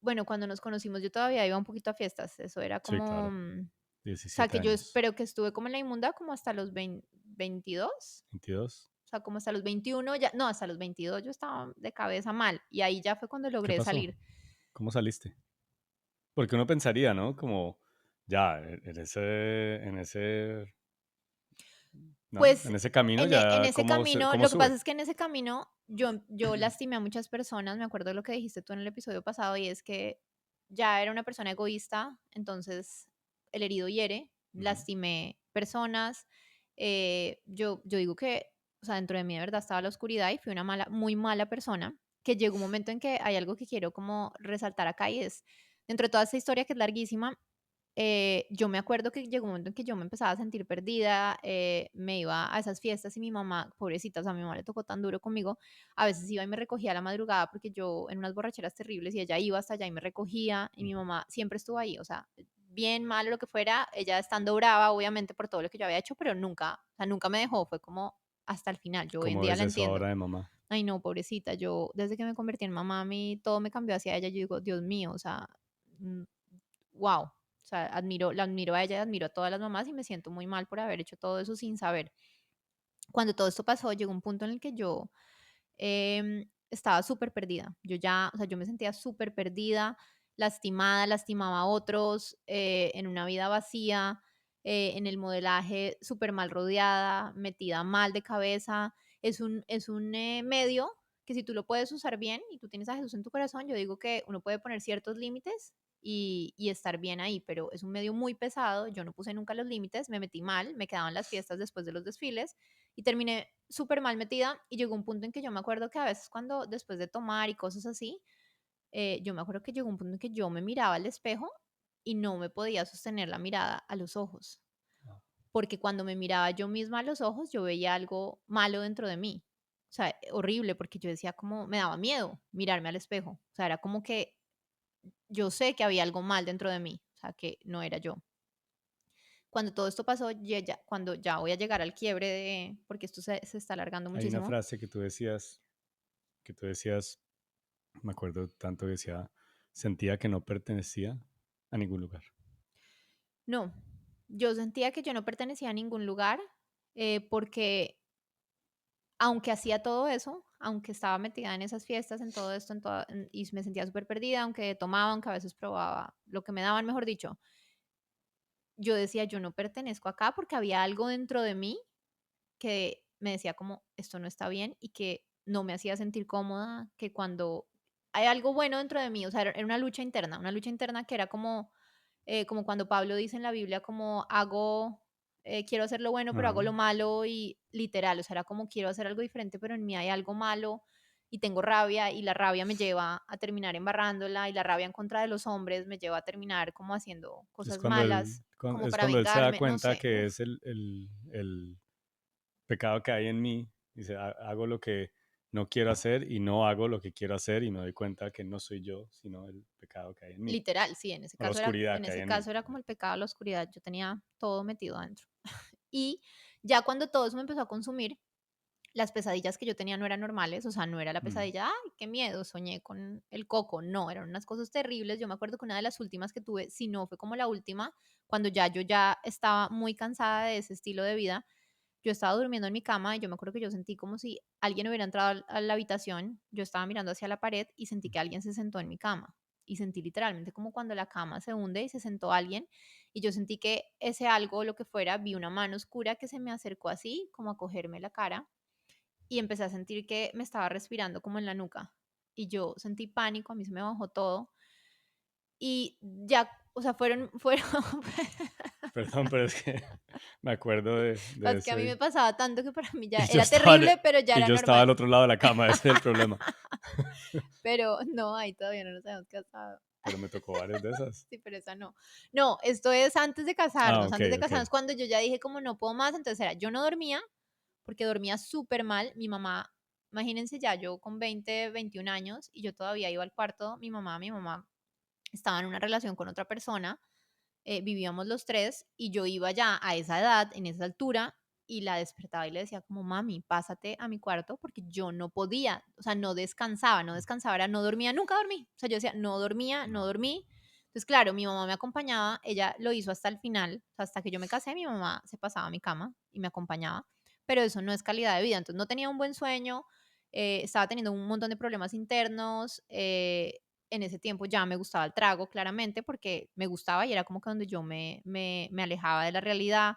bueno, cuando nos conocimos yo todavía iba un poquito a fiestas, eso era Sí, como, claro, o sea, 17 que yo años. espero que estuve como en la inmunda como hasta los 22. 22. O sea, como hasta los 21 ya no, hasta los 22 yo estaba de cabeza mal, y ahí ya fue cuando ¿Qué logré pasó? salir. ¿Cómo saliste? Porque uno pensaría, ¿no? Como ya en ese, ¿no? Pues, En ese camino en ya ese camino, cómo lo que pasa sube. es que en ese camino yo lastimé a muchas personas, me acuerdo de lo que dijiste tú en el episodio pasado, y es que ya era una persona egoísta, entonces el herido hiere, Ujú. lastimé personas, yo digo que, o sea, dentro de mí de verdad estaba la oscuridad y fui una mala muy mala persona, que llegó un momento en que hay algo que quiero como resaltar acá, y es, dentro de toda esta historia que es larguísima, yo me acuerdo que llegó un momento en que yo me empezaba a sentir perdida, me iba a esas fiestas y mi mamá, pobrecita, o sea, a mi mamá le tocó tan duro conmigo, a veces iba y me recogía a la madrugada porque yo en unas borracheras terribles y ella iba hasta allá y me recogía y mi Ujú. mamá siempre estuvo ahí, o sea, bien, mal, lo que fuera, ella estando brava, obviamente, por todo lo que yo había hecho, pero nunca, o sea, nunca me dejó, fue como hasta el final, yo hoy en ¿Cómo día ves la eso entiendo. ahora de mamá? Ay, no, pobrecita, yo desde que me convertí en mamá, a mí todo me cambió hacia ella, yo digo, Dios mío, o sea, wow, o sea, la admiro a ella, admiro a todas las mamás y me siento muy mal por haber hecho todo eso sin saber. Cuando todo esto pasó, llegó un punto en el que yo estaba súper perdida. Yo ya, o sea, yo me sentía súper perdida, lastimada, lastimaba a otros, en una vida vacía, en el modelaje súper mal rodeada, metida mal de cabeza. Es un medio que si tú lo puedes usar bien y tú tienes a Jesús en tu corazón, yo digo que uno puede poner ciertos límites y estar bien ahí, pero es un medio muy pesado. Yo no puse nunca los límites, me metí mal, me quedaban las fiestas después de los desfiles y terminé súper mal metida y llegó un punto en que yo me acuerdo que a veces cuando después de tomar y cosas así, yo me acuerdo que llegó un punto en que yo me miraba al espejo y no me podía sostener la mirada a los ojos, Ah, porque cuando me miraba yo misma a los ojos, yo veía algo malo dentro de mí. O sea, horrible, porque yo decía como, me daba miedo mirarme al espejo. O sea, era como que yo sé que había algo mal dentro de mí, o sea, que no era yo. Cuando todo esto pasó, cuando ya voy a llegar al quiebre de, porque esto se está alargando hay una muchísimo. frase que tú decías, me acuerdo tanto que decía, sentía que no pertenecía a ningún lugar. No, yo sentía que yo no pertenecía a ningún lugar, porque aunque hacía todo eso, aunque estaba metida en esas fiestas, en todo esto, y me sentía súper perdida, aunque tomaba, aunque a veces probaba lo que me daban, mejor dicho, yo decía, yo no pertenezco acá porque había algo dentro de mí que me decía como, esto no está bien y que no me hacía sentir cómoda, que cuando hay algo bueno dentro de mí, o sea, era una lucha interna que era como, como cuando Pablo dice en la Biblia, como hago, quiero hacer lo bueno, pero hago Ajá. lo malo y literal, o sea, era como quiero hacer algo diferente, pero en mí hay algo malo y tengo rabia y la rabia me lleva a terminar embarrándola y la rabia en contra de los hombres me lleva a terminar como haciendo Es cosas cuando malas, como es para cuando él se da vengarme, no cuenta sé, que uf. es el pecado que hay en mí. Dice, Hago lo que no quiero hacer y no hago lo que quiero hacer y me doy cuenta que no soy yo, sino el pecado que hay en mí, Literal, sí, en ese o la caso era oscuridad en que hay ese en mí. caso era como el pecado, la oscuridad, yo tenía todo metido adentro. Y ya cuando todo eso me empezó a consumir, las pesadillas que yo tenía no eran normales, o sea, no era la Mm. pesadilla, ay, qué miedo, soñé con el coco, no, eran unas cosas terribles. Yo me acuerdo que una de las últimas que tuve, si no fue como la última, cuando yo ya estaba muy cansada de ese estilo de vida, yo estaba durmiendo en mi cama y yo me acuerdo que yo sentí como si alguien hubiera entrado a la habitación, yo estaba mirando hacia la pared y sentí que alguien se sentó en mi cama. Y sentí literalmente como cuando la cama se hunde y se sentó alguien. Y yo sentí que ese algo, lo que fuera, vi una mano oscura que se me acercó así, como a cogerme la cara. Y empecé a sentir que me estaba respirando como en la nuca. Y yo sentí pánico, a mí se me bajó todo. Y ya, o sea, fueron Perdón, pero es que me acuerdo de es que a mí me ese. pasaba tanto que para mí ya Y yo era estaba, terrible, pero ya y era yo estaba normal. al otro lado de la cama, ese es el problema. Pero no, ahí todavía no nos habíamos casado. Pero me tocó varias de esas. Sí, pero esa no. No, esto es Ah, ok, antes de ok. casarnos, cuando yo ya dije como no puedo más, entonces era, yo no dormía, porque dormía súper mal. Mi mamá, imagínense ya, yo con 20, 21 años y yo todavía iba al cuarto, mi mamá estaba en una relación con otra persona, vivíamos los tres y yo iba ya a esa edad, en esa altura, y la despertaba y le decía como, mami, pásate a mi cuarto porque yo no podía, o sea, no descansaba, no descansaba, era, no dormía, nunca dormí. O sea, yo decía, no dormía, no No. dormí. Entonces, claro, mi mamá me acompañaba, ella lo hizo hasta el final, o sea, hasta que yo me casé, mi mamá se pasaba a mi cama y me acompañaba, pero eso no es calidad de vida. Entonces, no tenía un buen sueño, estaba teniendo un montón de problemas internos, en ese tiempo ya me gustaba el trago, claramente, porque me gustaba y era como que donde yo me alejaba de la realidad.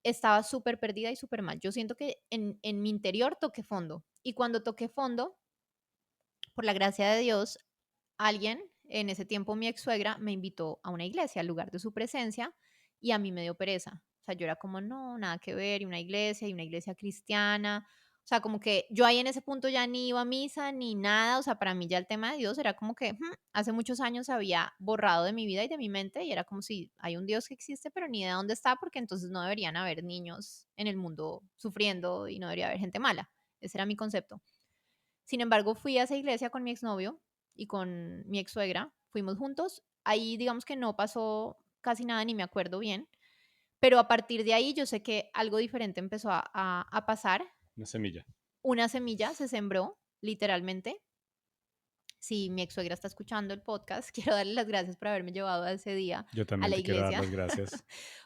Estaba súper perdida y súper mal. Yo siento que en mi interior toqué fondo. Y cuando toqué fondo, por la gracia de Dios, alguien, en ese tiempo mi ex suegra, me invitó a una iglesia, al lugar de su presencia, y a mí me dio pereza. O sea, yo era como, no, nada que ver, y una iglesia cristiana. O sea, como que yo ahí en ese punto ya ni iba a misa ni nada. O sea, para mí ya el tema de Dios era como que hace muchos años había borrado de mi vida y de mi mente, y era como si hay un Dios que existe, pero ni de dónde está, porque entonces no deberían haber niños en el mundo sufriendo y no debería haber gente mala. Ese era mi concepto. Sin embargo, fui a esa iglesia con mi exnovio y con mi ex suegra, fuimos juntos. Ahí digamos que no pasó casi nada, ni me acuerdo bien, pero a partir de ahí yo sé que algo diferente empezó a pasar. Una semilla. Una semilla se sembró, literalmente. Si mi ex suegra está escuchando el podcast, quiero darle las gracias por haberme llevado a ese día Yo a también la te quiero dar iglesia, las gracias.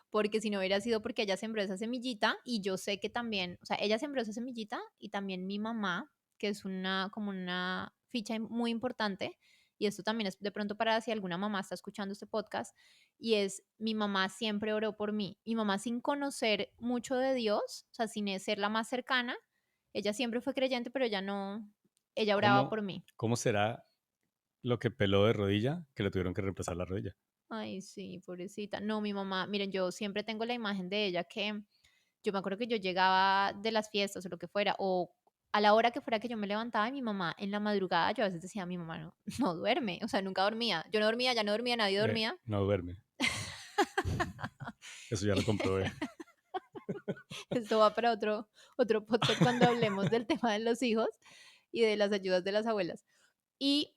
porque si no hubiera sido porque ella sembró esa semillita y yo sé que también, o sea, ella sembró esa semillita y también mi mamá, que es una como una ficha muy importante, y esto también es de pronto para si alguna mamá está escuchando este podcast, y es mi mamá siempre oró por mí. Mi mamá sin conocer mucho de Dios, o sea, sin ser la más cercana, ella siempre fue creyente, pero ella no, ella oraba ¿Cómo, por mí. cómo será lo que peló de rodilla que le tuvieron que reemplazar la rodilla? Ay, sí, pobrecita. No, mi mamá, miren, yo siempre tengo la imagen de ella que yo me acuerdo que yo llegaba de las fiestas o lo que fuera, o a la hora que fuera que yo me levantaba y mi mamá en la madrugada, yo a veces decía, mi mamá no, no duerme, o sea, nunca dormía. Yo no dormía, ya no dormía, nadie dormía. No duerme. Eso ya lo comprobé. Esto va para otro podcast cuando hablemos del tema de los hijos y de las ayudas de las abuelas. Y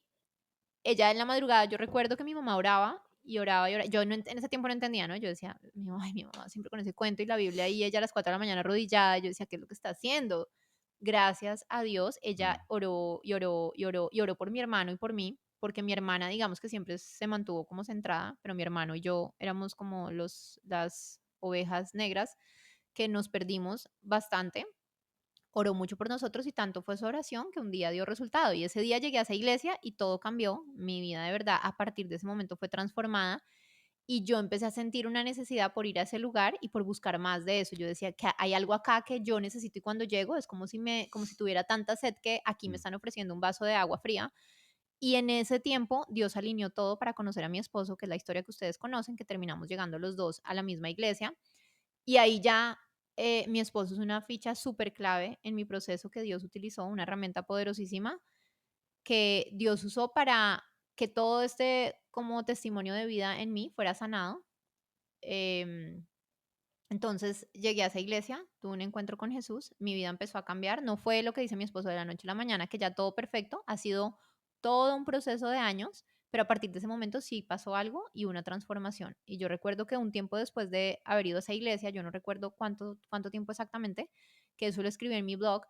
ella en la madrugada, yo recuerdo que mi mamá oraba y oraba y oraba. Yo no en ese tiempo no entendía, ¿no? Yo decía, ay, mi mamá siempre con ese cuento y la Biblia y ella a las 4 de la mañana arrodillada. Yo decía, ¿qué es lo que está haciendo? Gracias a Dios, ella Mm. oró y oró y oró y oró por mi hermano y por mí, porque mi hermana, digamos que siempre se mantuvo como centrada, pero mi hermano y yo éramos como las ovejas negras que nos perdimos bastante. Oró mucho por nosotros y tanto fue su oración que un día dio resultado. Y ese día llegué a esa iglesia y todo cambió. Mi vida de verdad a partir de ese momento fue transformada y yo empecé a sentir una necesidad por ir a ese lugar y por buscar más de eso. Yo decía que hay algo acá que yo necesito y cuando llego es como si tuviera tanta sed que aquí me Mm. están ofreciendo un vaso de agua fría. Y en ese tiempo Dios alineó todo para conocer a mi esposo, que es la historia que ustedes conocen, que terminamos llegando los dos a la misma iglesia y ahí ya, mi esposo es una ficha súper clave en mi proceso que Dios utilizó, una herramienta poderosísima que Dios usó para que todo este como testimonio de vida en mí fuera sanado. Em, entonces llegué a esa iglesia, tuve un encuentro con Jesús, mi vida empezó a cambiar. No fue lo que dice mi esposo de la noche a la mañana, que ya todo perfecto, ha sido todo un proceso de años, pero a partir de ese momento sí pasó algo y una transformación. Y yo recuerdo que un tiempo después de haber ido a esa iglesia, yo no recuerdo cuánto tiempo exactamente, que eso lo escribí en mi blog,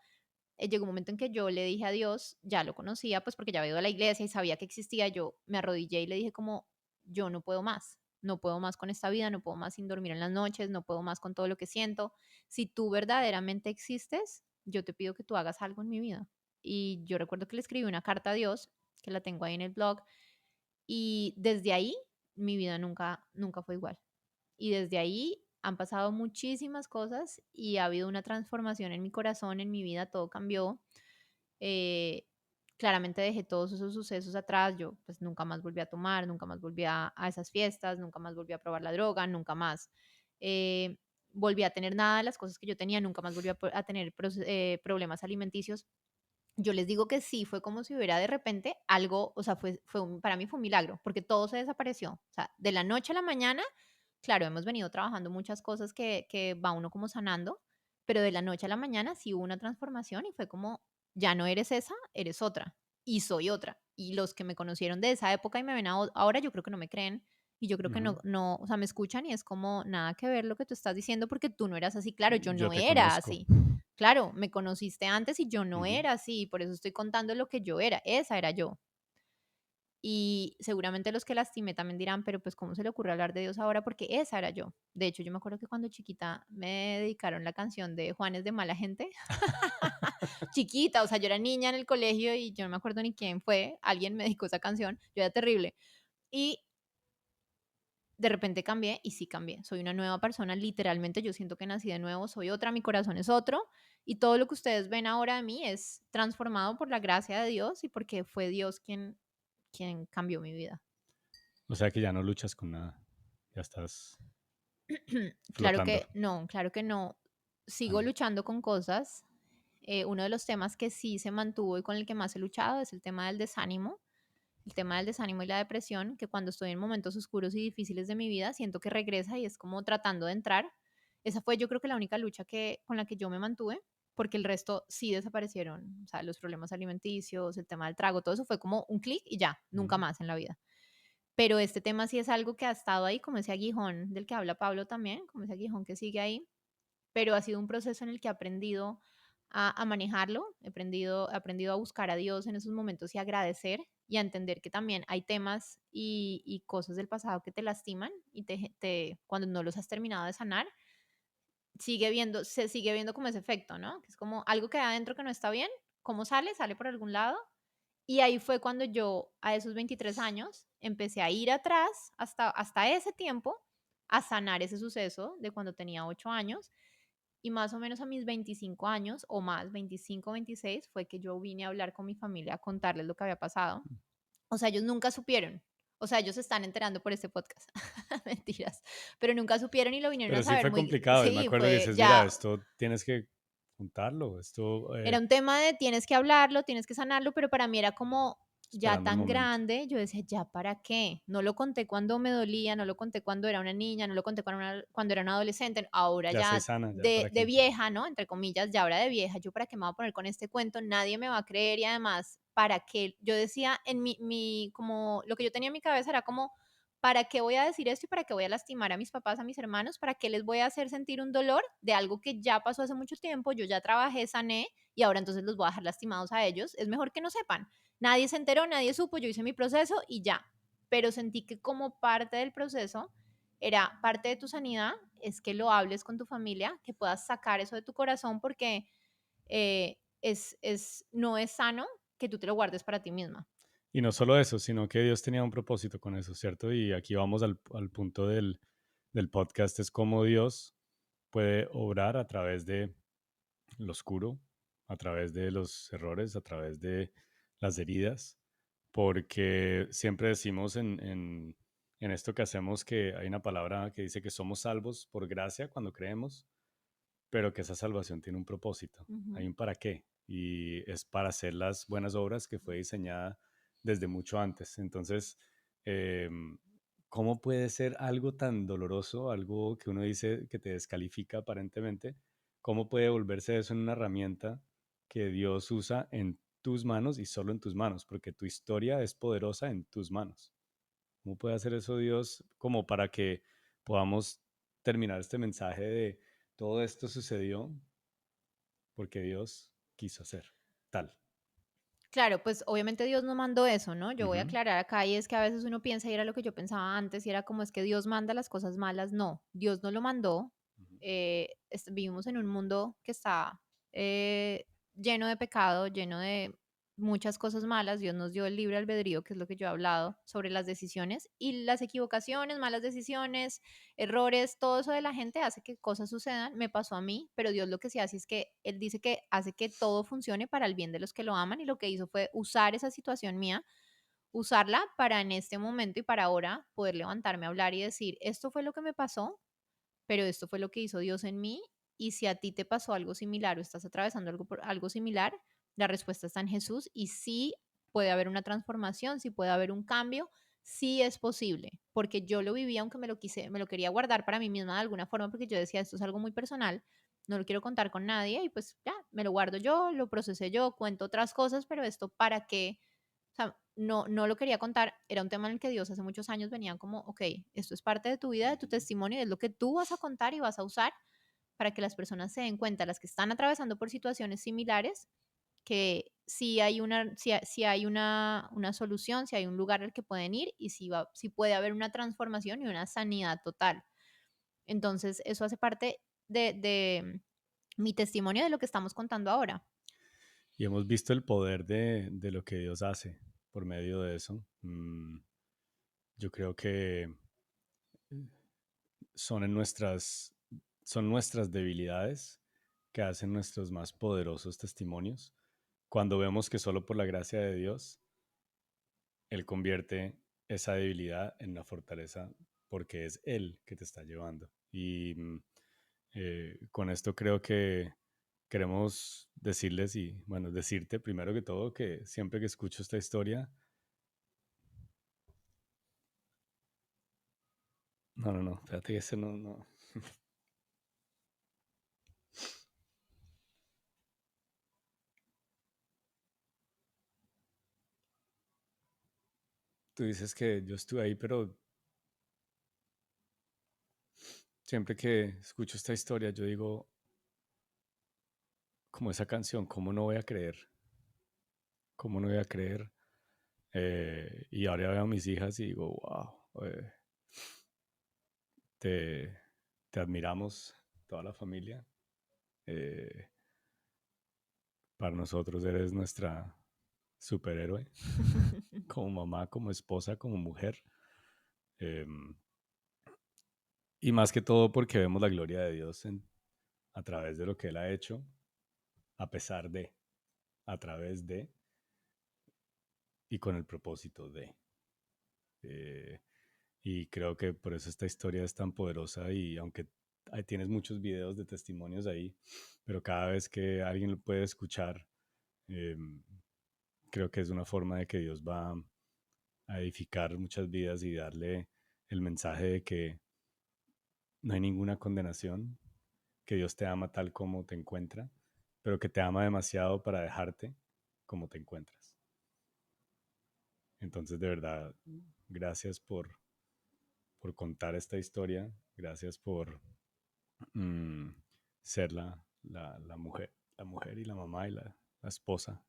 llegó un momento en que yo le dije a Dios, ya lo conocía, pues porque ya había ido a la iglesia y sabía que existía, yo me arrodillé y le dije como, yo no puedo más, no puedo más con esta vida, no puedo más sin dormir en las noches, no puedo más con todo lo que siento. Si tú verdaderamente existes, yo te pido que tú hagas algo en mi vida. Y yo recuerdo que le escribí una carta a Dios, que la tengo ahí en el blog, y desde ahí mi vida nunca fue igual. Y desde ahí han pasado muchísimas cosas y ha habido una transformación en mi corazón, en mi vida, todo cambió. Eh, Claramente dejé todos esos sucesos atrás, yo pues nunca más volví a tomar, nunca más volví a esas fiestas, nunca más volví a probar la droga, nunca más eh, volví a tener nada de las cosas que yo tenía, nunca más volví a tener problemas alimenticios. Yo les digo que sí, fue como si hubiera de repente algo, o sea, para mí fue un milagro, porque todo se desapareció. O sea, de la noche a la mañana, claro, hemos venido trabajando muchas cosas que va uno como sanando, pero de la noche a la mañana sí hubo una transformación y fue como, ya no eres esa, eres otra y soy otra. Y los que me conocieron de esa época y me ven ahora, yo creo que no me creen y yo creo que Ujú. no, o sea, me escuchan y es como nada que ver lo que tú estás diciendo porque tú no eras así. Claro, yo Yo no te era conozco. así. Claro, me conociste antes y yo no Ujú. era así, por eso estoy contando lo que yo era, esa era yo. Y seguramente los que lastimé también dirán, pero pues ¿cómo se le ocurre hablar de Dios ahora? Porque esa era yo. De hecho, yo me acuerdo que cuando chiquita me dedicaron la canción de Juanes de Mala Gente. Chiquita, o sea, yo era niña en el colegio y yo no me acuerdo ni quién fue, alguien me dedicó esa canción, yo era terrible. Y de repente cambié y sí cambié, soy una nueva persona, literalmente yo siento que nací de nuevo, soy otra, mi corazón es otro y todo lo que ustedes ven ahora de mí es transformado por la gracia de Dios y porque fue Dios quien cambió mi vida. O sea que ya no luchas con nada. Ya estás Claro flotando. que no, claro que no. Sigo Amén. luchando con cosas. Uno de los temas que sí se mantuvo y con el que más he luchado es el tema del desánimo. El tema del desánimo y la depresión, que cuando estoy en momentos oscuros y difíciles de mi vida, siento que regresa y es como tratando de entrar. Esa fue yo creo que la única lucha con la que yo me mantuve, porque el resto sí desaparecieron. O sea, los problemas alimenticios, el tema del trago, todo eso fue como un clic y ya, nunca Ujú. más en la vida. Pero este tema sí es algo que ha estado ahí, como ese aguijón del que habla Pablo también, como ese aguijón que sigue ahí, pero ha sido un proceso en el que he aprendido a manejarlo, he aprendido a buscar a Dios en esos momentos y agradecer y a entender que también hay temas y cosas del pasado que te lastiman y cuando no los has terminado de sanar, se sigue viendo como ese efecto, ¿no? Que es como algo que hay adentro que no está bien, ¿cómo sale? Sale por algún lado y ahí fue cuando yo, a esos 23 años, empecé a ir atrás hasta ese tiempo a sanar ese suceso de cuando tenía 8 años y más o menos a mis 25 años o más, 25, 26, fue que yo vine a hablar con mi familia, a contarles lo que había pasado. O sea, ellos nunca supieron. O sea, ellos se están enterando por este podcast. Mentiras. Pero nunca supieron y lo vinieron a Pero sí saber fue muy, complicado. Yo me sí, acuerdo que fue dices, mira, ya. esto tienes que juntarlo. Esto, Era un tema de tienes que hablarlo, tienes que sanarlo, pero para mí era como ya esperando el tan momento. grande, yo decía, ¿ya para qué? No lo conté cuando me dolía, no lo conté cuando era una niña, no lo conté cuando era una adolescente, ahora Ya soy ya sana, ya de, para de qué. vieja, ¿no? Entre comillas, ya ahora de vieja, yo para qué me voy a poner con este cuento, nadie me va a creer y además, ¿para qué? Yo decía en como lo que yo tenía en mi cabeza era como, ¿para qué voy a decir esto y para qué voy a lastimar a mis papás, a mis hermanos? ¿Para qué les voy a hacer sentir un dolor de algo que ya pasó hace mucho tiempo? Yo ya trabajé, sané y ahora entonces los voy a dejar lastimados a ellos. Es mejor que no sepan. Nadie se enteró, nadie supo, yo hice mi proceso y ya. Pero sentí que como parte del proceso era parte de tu sanidad, es que lo hables con tu familia, que puedas sacar eso de tu corazón porque no es sano que tú te lo guardes para ti misma. Y no solo eso, sino que Dios tenía un propósito con eso, ¿cierto? Y aquí vamos al punto del podcast, es cómo Dios puede obrar a través de lo oscuro, a través de los errores, a través de las heridas, porque siempre decimos en esto que hacemos que hay una palabra que dice que somos salvos por gracia cuando creemos, pero que esa salvación tiene un propósito, hay Ujú. un para qué, y es para hacer las buenas obras que fue diseñada desde mucho antes. Entonces, eh, ¿cómo puede ser algo tan doloroso, algo que uno dice que te descalifica aparentemente? ¿Cómo puede volverse eso en una herramienta que Dios usa en tus manos y solo en tus manos? Porque tu historia es poderosa en tus manos. ¿Cómo puede hacer eso Dios como para que podamos terminar este mensaje de todo esto sucedió porque Dios quiso hacer tal? Claro, pues obviamente Dios no mandó eso, ¿no? Yo voy a Ujú, aclarar acá y es que a veces uno piensa y era lo que yo pensaba antes y era como es que Dios manda las cosas malas. No, Dios no lo mandó. ujú. Vivimos en un mundo que está eh, lleno de pecado, lleno de muchas cosas malas. Dios nos dio el libre albedrío, que es lo que yo he hablado sobre las decisiones y las equivocaciones, malas decisiones, errores, todo eso de la gente hace que cosas sucedan. Me pasó a mí, pero Dios lo que sí hace es que Él dice que hace que todo funcione para el bien de los que lo aman y lo que hizo fue usar esa situación mía, usarla para en este momento y para ahora poder levantarme a hablar y decir, esto fue lo que me pasó, pero esto fue lo que hizo Dios en mí y si a ti te pasó algo similar o estás atravesando algo similar, la respuesta está en Jesús y sí puede haber una transformación, sí puede haber un cambio, sí es posible, porque yo lo viví aunque me lo quería guardar para mí misma de alguna forma porque yo decía, esto es algo muy personal no lo quiero contar con nadie y pues ya, me lo guardo yo, lo procesé yo, cuento otras cosas, pero esto para qué, o sea, no lo quería contar, era un tema en el que Dios hace muchos años venía como, ok, esto es parte de tu vida, de tu testimonio, es lo que tú vas a contar y vas a usar para que las personas se den cuenta, las que están atravesando por situaciones similares, que sí hay sí hay una solución, si hay un lugar al que pueden ir y si puede haber una transformación y una sanidad total. Entonces, eso hace parte de mi testimonio de lo que estamos contando ahora. Y hemos visto el poder de lo que Dios hace por medio de eso. Yo creo que son en nuestras, son nuestras debilidades que hacen nuestros más poderosos testimonios. Cuando vemos que solo por la gracia de Dios, Él convierte esa debilidad en una fortaleza porque es Él que te está llevando. Y con esto creo que queremos decirles y, bueno, decirte primero que todo que siempre que escucho esta historia, no, espérate que ese no. Tú dices que yo estuve ahí, pero siempre que escucho esta historia, yo digo, como esa canción, ¿cómo no voy a creer? ¿Cómo no voy a creer? Y ahora veo a mis hijas y digo, wow, te, te admiramos, toda la familia. Eh, para nosotros eres nuestra superhéroe, como mamá, como esposa, como mujer. Em, y más que todo porque vemos la gloria de Dios a través de lo que Él ha hecho, a pesar de, a través de y con el propósito de. Eh, y creo que por eso esta historia es tan poderosa y aunque ahí tienes muchos videos de testimonios ahí, pero cada vez que alguien lo puede escuchar, eh, creo que es una forma de que Dios va a edificar muchas vidas y darle el mensaje de que no hay ninguna condenación, que Dios te ama tal como te encuentra, pero que te ama demasiado para dejarte como te encuentras. Entonces, de verdad, gracias por contar esta historia, gracias por mm, ser la mujer y la mamá y la esposa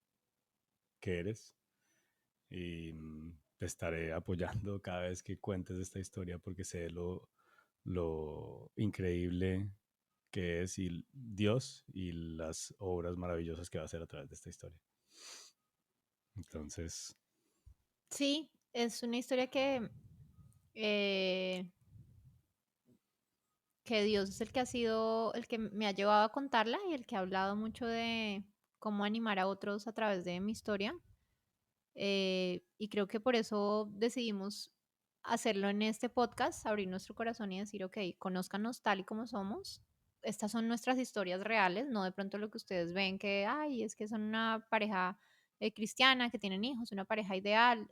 que eres. Y te estaré apoyando cada vez que cuentes esta historia porque sé lo increíble que es y Dios y las obras maravillosas que va a hacer a través de esta historia. Entonces, Sí, es una historia eh, que Dios es el que ha sido, el que me ha llevado a contarla y el que ha hablado mucho de cómo animar a otros a través de mi historia. Y creo que por eso decidimos hacerlo en este podcast, abrir nuestro corazón y decir, ok, conózcanos tal y como somos. Estas son nuestras historias reales, no de pronto lo que ustedes ven que, ay, es que son una pareja cristiana, que tienen hijos, una pareja ideal,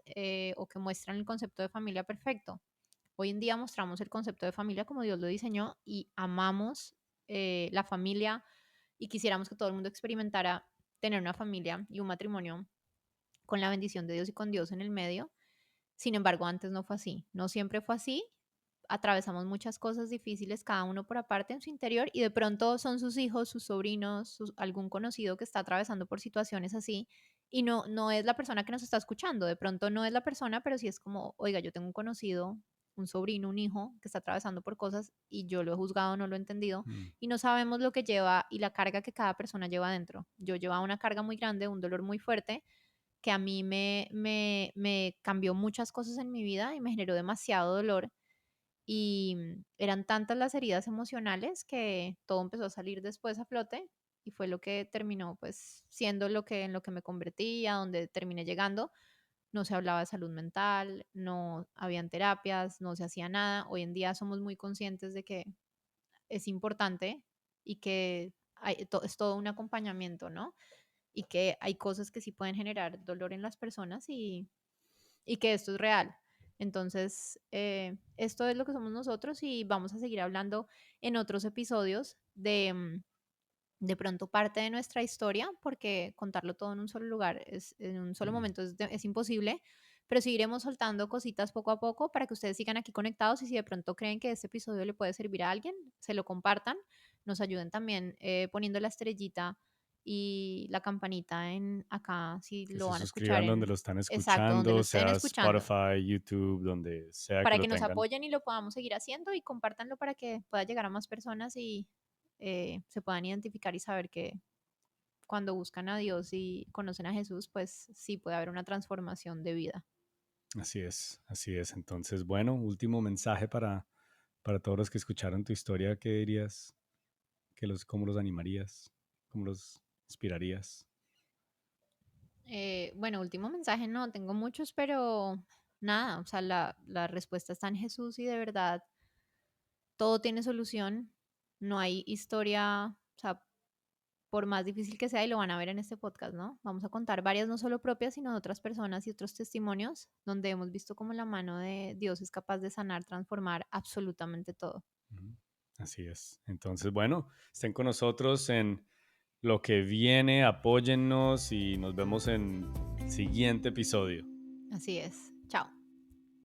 o que muestran el concepto de familia perfecto. Hoy en día mostramos el concepto de familia como Dios lo diseñó y amamos la familia y quisiéramos que todo el mundo experimentara tener una familia y un matrimonio con la bendición de Dios y con Dios en el medio. Sin embargo, antes no fue así, no siempre fue así. Atravesamos muchas cosas difíciles, cada uno por aparte en su interior, y de pronto son sus hijos, sus sobrinos, algún conocido que está atravesando por situaciones así, y no es la persona que nos está escuchando, de pronto no es la persona, pero sí es como, oiga, yo tengo un conocido, un sobrino, un hijo que está atravesando por cosas y yo lo he juzgado, no lo he entendido, mm, y no sabemos lo que lleva y la carga que cada persona lleva adentro. Yo llevaba una carga muy grande, un dolor muy fuerte, que a mí me cambió muchas cosas en mi vida y me generó demasiado dolor. Y eran tantas las heridas emocionales que todo empezó a salir después a flote y fue lo que terminó pues siendo lo que en lo que me convertí, a donde terminé llegando. No se hablaba de salud mental, no habían terapias, no se hacía nada. Hoy en día somos muy conscientes de que es importante y que es todo un acompañamiento, ¿no? Y que hay cosas que sí pueden generar dolor en las personas y que esto es real. Entonces, esto es lo que somos nosotros y vamos a seguir hablando en otros episodios de pronto parte de nuestra historia, porque contarlo todo en un solo lugar, en un solo Mm, momento es imposible, pero seguiremos soltando cositas poco a poco para que ustedes sigan aquí conectados y si de pronto creen que este episodio le puede servir a alguien, se lo compartan, nos ayuden también poniendo la estrellita y la campanita en acá, si que lo se van a escuchar suscriban donde en, lo están exacto, donde lo escuchando, estén sea escuchando, Spotify, YouTube, donde sea que para lo que nos tengan. apoyen y lo podamos seguir haciendo y compártanlo para que pueda llegar a más personas y se puedan identificar y saber que cuando buscan a Dios y conocen a Jesús, pues sí puede haber una transformación de vida. Así es, así es. Entonces, bueno, último mensaje para todos los que escucharon tu historia, ¿qué dirías? ¿Cómo los animarías? ¿Cómo los inspirarías? Bueno, último mensaje, no, tengo muchos, pero nada, o sea, la respuesta está en Jesús y de verdad todo tiene solución, no hay historia, o sea, por más difícil que sea, y lo van a ver en este podcast, ¿no? Vamos a contar varias, no solo propias, sino de otras personas y otros testimonios, donde hemos visto cómo la mano de Dios es capaz de sanar, transformar absolutamente todo. Ujú. Así es. Entonces, bueno, estén con nosotros en lo que viene, apóyennos y nos vemos en el siguiente episodio. Así es. Chao.